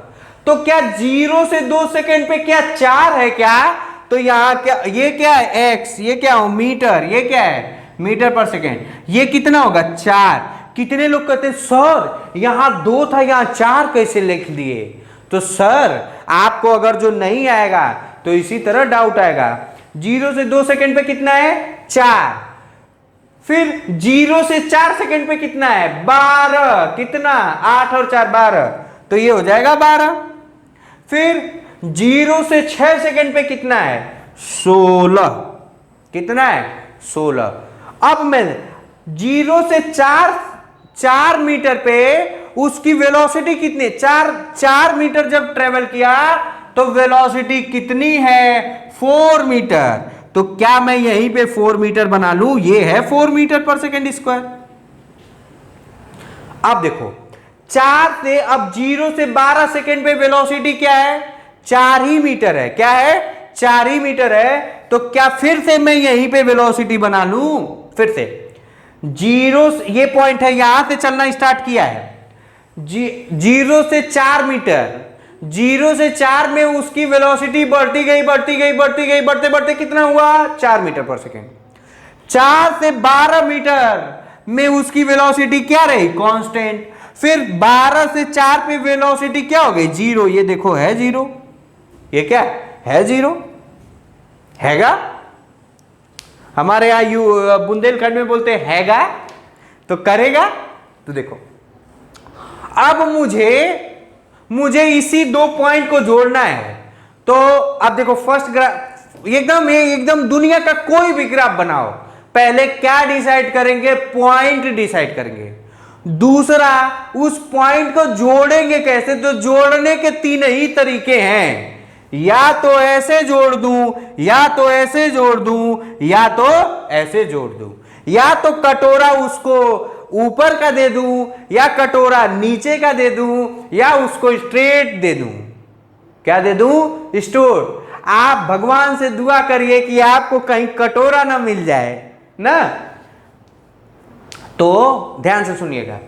तो क्या 0 से 2 सेकेंड पे क्या 4 है क्या? तो यहां क्या, ये क्या है? x, ये क्या हो? मीटर, ये क्या है? मीटर पर सेकेंड। ये कितना होगा 4। कितने लोग कहते हैं सर यहां 2 था यहां 4 कैसे लिख दिए? तो सर आपको अगर जो नहीं आएगा तो इसी तरह डाउट आएगा। 0 से 2 सेकेंड पे कितना है 4, फिर 0 से 4 सेकेंड पे कितना है 12, कितना 8 और 4 12, तो ये हो जाएगा 12। फिर 0 से 6 सेकेंड पे कितना है 16, कितना है 16। अब मैं 0 से 4 मीटर पे उसकी वेलोसिटी कितनी, 4 मीटर जब ट्रेवल किया तो वेलोसिटी कितनी है 4 मीटर। तो क्या मैं यहीं पे 4 मीटर बना लूं? ये है 4 मीटर पर सेकेंड स्क्वायर। अब देखो 4 से, अब 0 से 12 सेकेंड पे वेलोसिटी क्या है 4 ही मीटर है। क्या है 4 ही मीटर है। तो क्या फिर से मैं यहीं पे वेलोसिटी बना लूं? फिर से 0, ये पॉइंट है यहां से चलना स्टार्ट किया है 0 से 4 मीटर, 0 से 4 में उसकी वेलोसिटी बढ़ती गई बढ़ती गई बढ़ती गई, बढ़ते बढ़ते कितना हुआ 4 मीटर पर सेकेंड। 4 से 12 मीटर में उसकी वेलोसिटी क्या रही कांस्टेंट। फिर 12 से 4 पे वेलोसिटी क्या हो गई 0। ये देखो है 0, ये क्या है 0 हैगा। हमारे यहां बुंदेलखंड में बोलते हैं हैगा, तो करेगा। तो देखो अब मुझे इसी 2 पॉइंट को जोड़ना है। तो अब देखो फर्स्ट ग्राफ, एकदम दुनिया का कोई भी ग्राफ बनाओ, पहले क्या डिसाइड करेंगे पॉइंट डिसाइड करेंगे। दूसरा उस पॉइंट को जोड़ेंगे कैसे? तो जोड़ने के 3 ही तरीके हैं, या तो ऐसे जोड़ दूं, या तो ऐसे जोड़ दूं, या तो ऐसे जोड़ दूं। या तो कटोरा उसको ऊपर का दे दूं, या कटोरा नीचे का दे दूं, या उसको स्ट्रेट दे दूं। क्या दे दूं? स्ट्रेट। आप भगवान से दुआ करिए कि आपको कहीं कटोरा ना मिल जाए ना। तो ध्यान से सुनिएगा,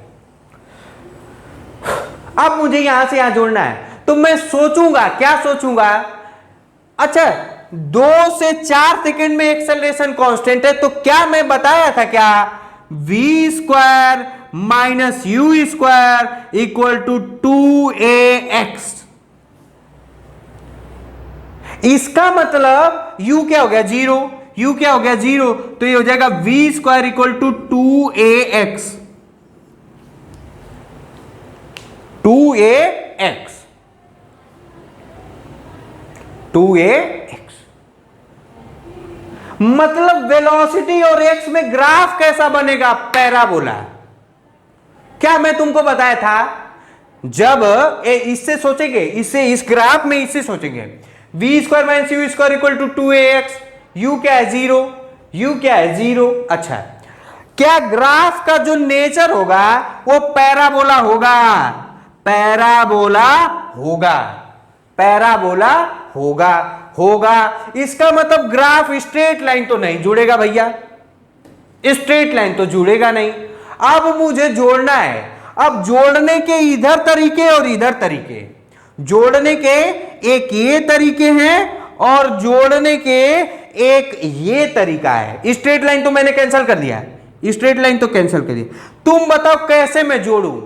अब मुझे यहां से यहां जोड़ना है, तो मैं सोचूंगा, क्या सोचूंगा? अच्छा 2 से 4 सेकेंड में एक्सेलरेशन कांस्टेंट है, तो क्या मैं बताया था क्या v² minus u² equal to 2ax। इसका मतलब u क्या हो गया 0, u क्या हो गया 0, तो ये हो जाएगा v² equal to 2ax, 2ax, 2ax। मतलब वेलोसिटी और x में ग्राफ कैसा बनेगा? पैराबोला। क्या मैं तुमको बताया था? जब इससे सोचेंगे, इससे इस ग्राफ में इससे सोचेंगे v² minus u² equal to 2ax, u क्या है 0, u क्या है 0। अच्छा क्या ग्राफ का जो नेचर होगा वो पैराबोला होगा? पैराबोला होगा, पैराबोला होगा। इसका मतलब ग्राफ स्ट्रेट लाइन तो नहीं जुड़ेगा भैया, स्ट्रेट लाइन तो जुड़ेगा नहीं। अब मुझे जोड़ना है, अब जोड़ने के इधर तरीके और इधर तरीके, जोड़ने के एक ये तरीके हैं और जोड़ने के एक ये तरीका है। स्ट्रेट लाइन तो मैंने कैंसिल कर दिया, स्ट्रेट लाइन तो कैंसिल कर दिया। तुम बताओ कैसे मैं जोड़ूं,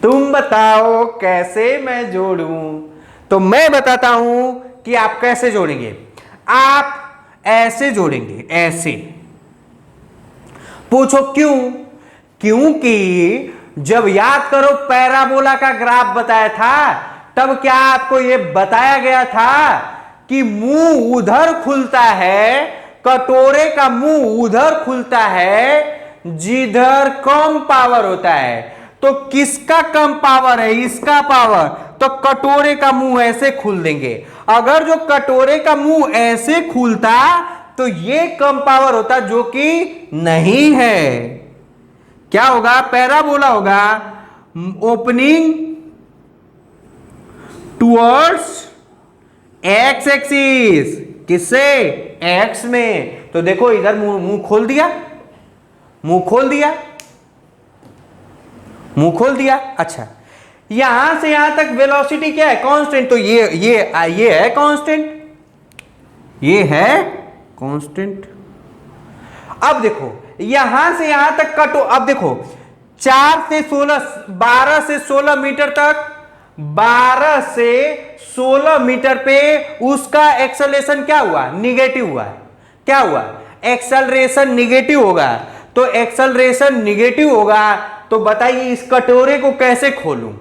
तुम बताओ कैसे मैं जोड़ूं? तो मैं बताता हूं कि आप कैसे जोड़ेंगे। आप ऐसे जोड़ेंगे, ऐसे। पूछो क्यों? क्योंकि जब याद करो पैराबोला का ग्राफ बताया था, तब क्या आपको यह बताया गया था कि मुंह उधर खुलता है, कटोरे का मुंह उधर खुलता है जिधर कम पावर होता है। तो किसका कम पावर है? इसका पावर। तो कटोरे का मुंह ऐसे खोल देंगे। अगर जो कटोरे का मुंह ऐसे खुलता तो ये कम पावर होता, जो कि नहीं है। क्या होगा? पैराबोला होगा, ओपनिंग टुवर्ड्स एक्स एक्सिस। किससे? एक्स में। तो देखो इधर मुंह खोल दिया, मुंह खोल दिया, मुंह खोल दिया। अच्छा यहां से यहां तक वेलोसिटी क्या है? कांस्टेंट। तो ये है कांस्टेंट, ये है कांस्टेंट। अब देखो यहां से यहां तक कटो, अब देखो 4 से 16, 12 से 16 मीटर तक, 12 से 16 मीटर पे उसका एक्सेलरेशन क्या हुआ? निगेटिव हुआ। क्या हुआ? एक्सेलरेशन निगेटिव होगा। तो एक्सेलरेशन निगेटिव होगा तो बताइए इस कटोरे को कैसे खोलूं?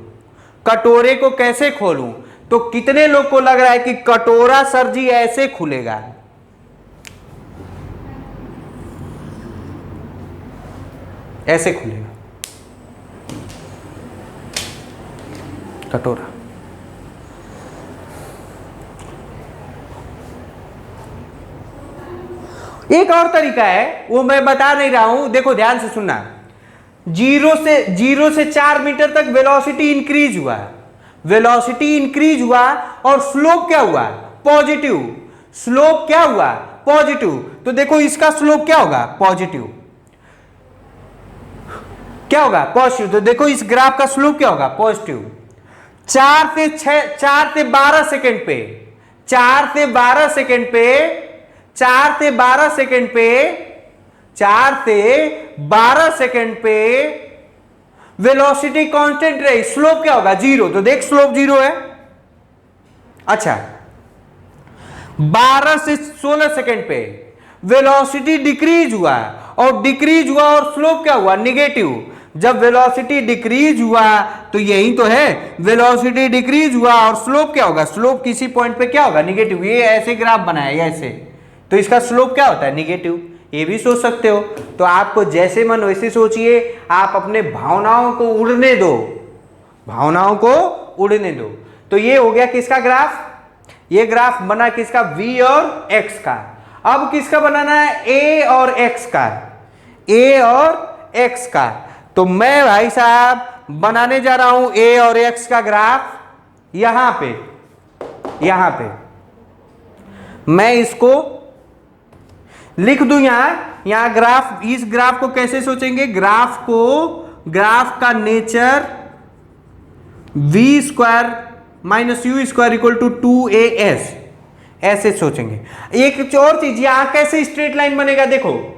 कटोरे को कैसे खोलूं? तो कितने लोग को लग रहा है कि कटोरा सर जी ऐसे खुलेगा? ऐसे खुलेगा कटोरा। एक और तरीका है, वो मैं बता नहीं रहा हूं, देखो ध्यान से सुनना। 0 से 4 मीटर तक वेलोसिटी इंक्रीज हुआ, वेलोसिटी इंक्रीज हुआ और स्लोप क्या हुआ? पॉजिटिव। स्लोप क्या हुआ? पॉजिटिव। तो देखो इसका स्लोप क्या होगा? पॉजिटिव। क्या होगा? पॉजिटिव। तो देखो इस ग्राफ का स्लोप क्या होगा? पॉजिटिव। 4 से 12 सेकेंड पे, 4 से 12 सेकेंड पे, 4 से 12 सेकेंड पे, 4 से 12 सेकेंड पे वेलोसिटी कांस्टेंट रही, स्लोप क्या होगा? 0। तो देख स्लोप 0 है। अच्छा 12 से 16 सेकेंड पे वेलोसिटी डिक्रीज हुआ, और डिक्रीज हुआ और स्लोप क्या हुआ? निगेटिव। जब वेलोसिटी डिक्रीज हुआ तो यही तो है, वेलोसिटी डिक्रीज हुआ और स्लोप क्या होगा? स्लोप किसी पॉइंट पे क्या होगा? निगेटिव। ये ऐसे ग्राफ बनाया ऐसे, तो इसका स्लोप क्या होता है? निगेटिव। ये भी सोच सकते हो। तो आपको जैसे मन वैसे सोचिए, आप अपने भावनाओं को उड़ने दो, भावनाओं को उड़ने दो। तो ये हो गया किसका ग्राफ? ये ग्राफ बना किसका? V और X का। अब किसका बनाना है? A और X का। A और X का। तो मैं भाई साहब बनाने जा रहा हूं A और X का ग्राफ। यहां पे मैं इसको लिख दूं यहां ग्राफ। इस ग्राफ को कैसे सोचेंगे? ग्राफ का nature v square minus u square equal to 2as, ऐसे सोचेंगे। एक और चीज, यहां कैसे स्ट्रेट लाइन बनेगा? देखो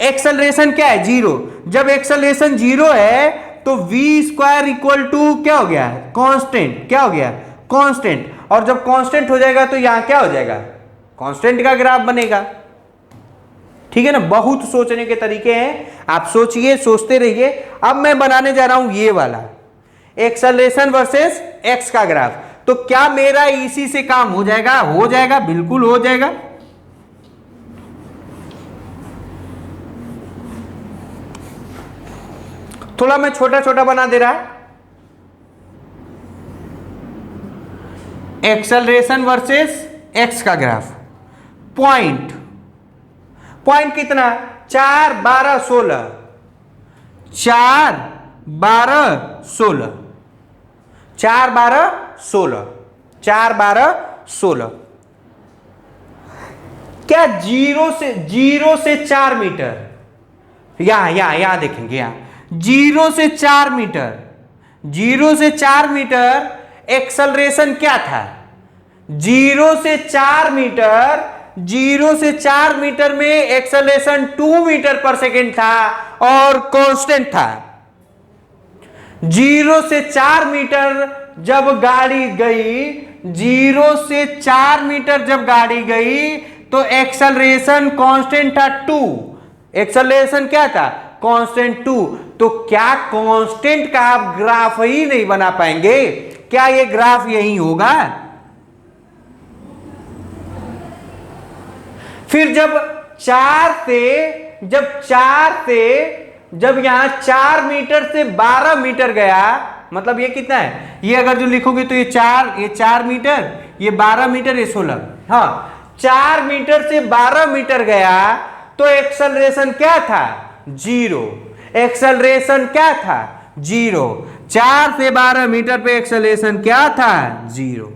एक्सेलरेशन क्या है? 0। जब एक्सेलरेशन 0 है तो v स्क्वायर इक्वल टू क्या हो गया? कांस्टेंट। क्या हो गया? कांस्टेंट। और जब कांस्टेंट हो जाएगा तो यहां क्या हो जाएगा? कांस्टेंट का ग्राफ बनेगा। ठीक है ना? बहुत सोचने के तरीके हैं, आप सोचिए, सोचते रहिए। अब मैं बनाने जा रहा हूं ये वाला एक्सेलरेशन वर्सेस एक्स का ग्राफ। तो क्या मेरा इसी से काम हो जाएगा? हो जाएगा, बिल्कुल हो जाएगा। थोड़ा मैं छोटा छोटा बना दे रहा। एक्सेलरेशन वर्सेस एक्स का ग्राफ। पॉइंट कितना? 4, 12, 16। 4, 12, 16। 4, 12, 16। 4, 12, 16। क्या 0 से 4 मीटर? यहां देखेंगे, यहां 0 से 4 मीटर, 0 से 4 मीटर एक्सेलरेशन क्या था? 0 से 4 मीटर, 0 से 4 मीटर में एक्सेलरेशन 2 मीटर पर सेकेंड था और कांस्टेंट था। 0 से 4 मीटर जब गाड़ी गई, 0 से 4 मीटर जब गाड़ी गई तो एक्सेलरेशन कांस्टेंट था 2। एक्सेलरेशन क्या था? कांस्टेंट 2। तो क्या कांस्टेंट का आप ग्राफ ही नहीं बना पाएंगे? क्या ये ग्राफ यही होगा? फिर जब यहां 4 मीटर से 12 मीटर गया, मतलब ये कितना है? ये अगर जो लिखोगे तो ये 4 मीटर, ये 12 मीटर, ये 16। हाँ, 4 मीटर से 12 मीटर गया तो एक्सेलरेशन क्या था? 0। एक्सेलरेशन क्या था? 0। 4 से 12 मीटर पे एक्सेलरेशन क्या था? 0।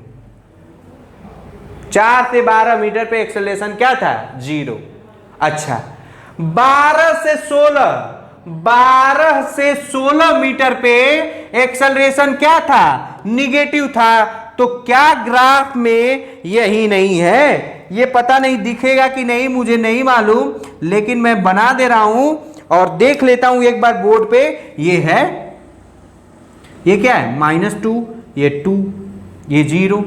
4 से 12 मीटर पे एक्सेलरेशन क्या था? 0। अच्छा 12 से 16 मीटर पे एक्सेलरेशन क्या था? निगेटिव था। तो क्या ग्राफ में यही नहीं है? ये पता नहीं दिखेगा कि नहीं मुझे नहीं मालूम, लेकिन मैं बना दे रहा हूं और देख लेता हूं एक बार बोर्ड पे। ये है, ये क्या है? -2, ये 2, ये 0।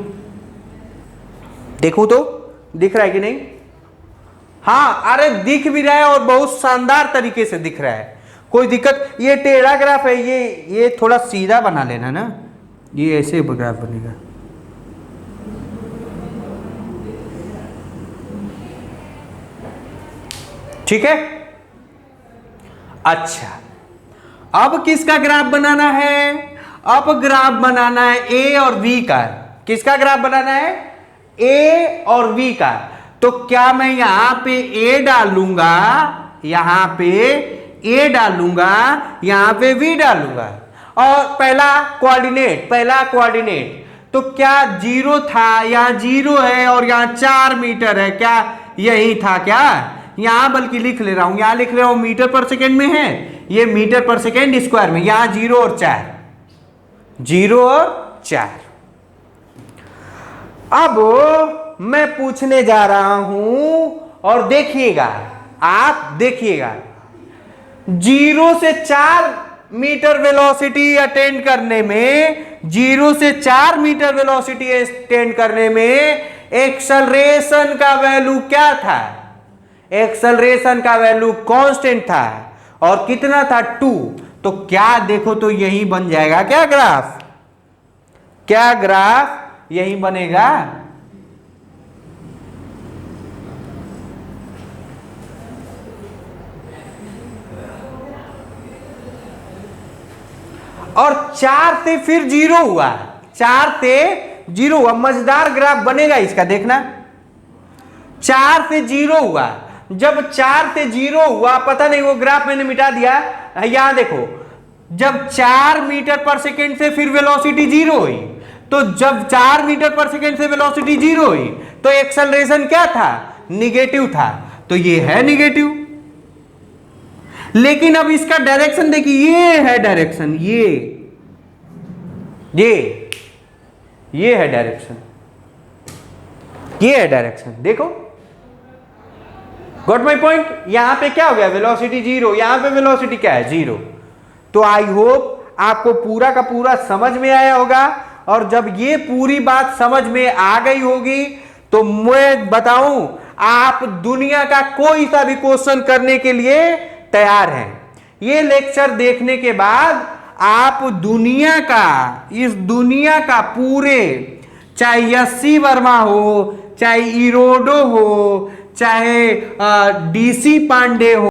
देखो तो दिख रहा है कि नहीं? हाँ, अरे दिख भी रहा है और बहुत शानदार तरीके से दिख रहा है, कोई दिक्कत। ये टेढ़ा ग्राफ है, ये थोड़ा सीधा बना लेना ना, ये ऐसे ग्राफ बनेगा। ठीक है, अच्छा अब किसका ग्राफ बनाना है? अब ग्राफ बनाना है ए और बी का। किसका ग्राफ बनाना है? ए और बी का। तो क्या मैं यहां पे ए डालूंगा, यहां पे ए डालूंगा, यहां पे बी डालूंगा, और पहला कोऑर्डिनेट तो क्या 0 था? यहां 0 है और यहां 4 मीटर है, क्या यही था क्या? यहां बल्कि लिख ले रहा हूं, यहां लिख रहा हूं मीटर पर सेकेंड में है, ये मीटर पर सेकेंड स्क्वायर में, यहां 0 और 4, 0 और 4। अब मैं पूछने जा रहा हूं और देखिएगा, आप देखिएगा, 0 से 4 मीटर वेलोसिटी अटेंड करने में, 0 से 4 मीटर वेलोसिटी अटेंड करने में एक्सेलरेशन का वैल्यू क्या था? एक्सेलरेशन का वैल्यू कांस्टेंट था और कितना था? 2। तो क्या देखो तो यही बन जाएगा क्या ग्राफ? क्या ग्राफ यही बनेगा? और 4 से फिर 0 हुआ, 4 से 0 हुआ, मजेदार ग्राफ बनेगा इसका, देखना। 4 से 0 हुआ, जब 4 से 0 हुआ, पता नहीं वो ग्राफ मैंने मिटा दिया, यहां देखो, जब 4 मीटर पर सेकेंड से फिर वेलोसिटी 0 हुई, तो जब 4 मीटर पर सेकेंड से वेलोसिटी 0 हुई तो एक्सेलरेशन क्या था? निगेटिव था, तो ये है निगेटिव। लेकिन अब इसका डायरेक्शन देखिए, ये है डायरेक्शन, ये है डायरेक्शन, ये है डायरेक्शन, देखो, गॉट माई पॉइंट। यहां पे क्या हो गया? वेलोसिटी 0, यहां पे वेलोसिटी क्या है? 0। तो आई होप आपको पूरा का पूरा समझ में आया होगा, और जब ये पूरी बात समझ में आ गई होगी तो मैं बताऊं, आप दुनिया का कोई सा भी क्वेश्चन करने के लिए तैयार हैं। ये लेक्चर देखने के बाद आप दुनिया का, इस दुनिया का पूरे, चाहे यस्सी वर्मा हो, चाहे इरोडो हो, चाहे DC पांडे हो,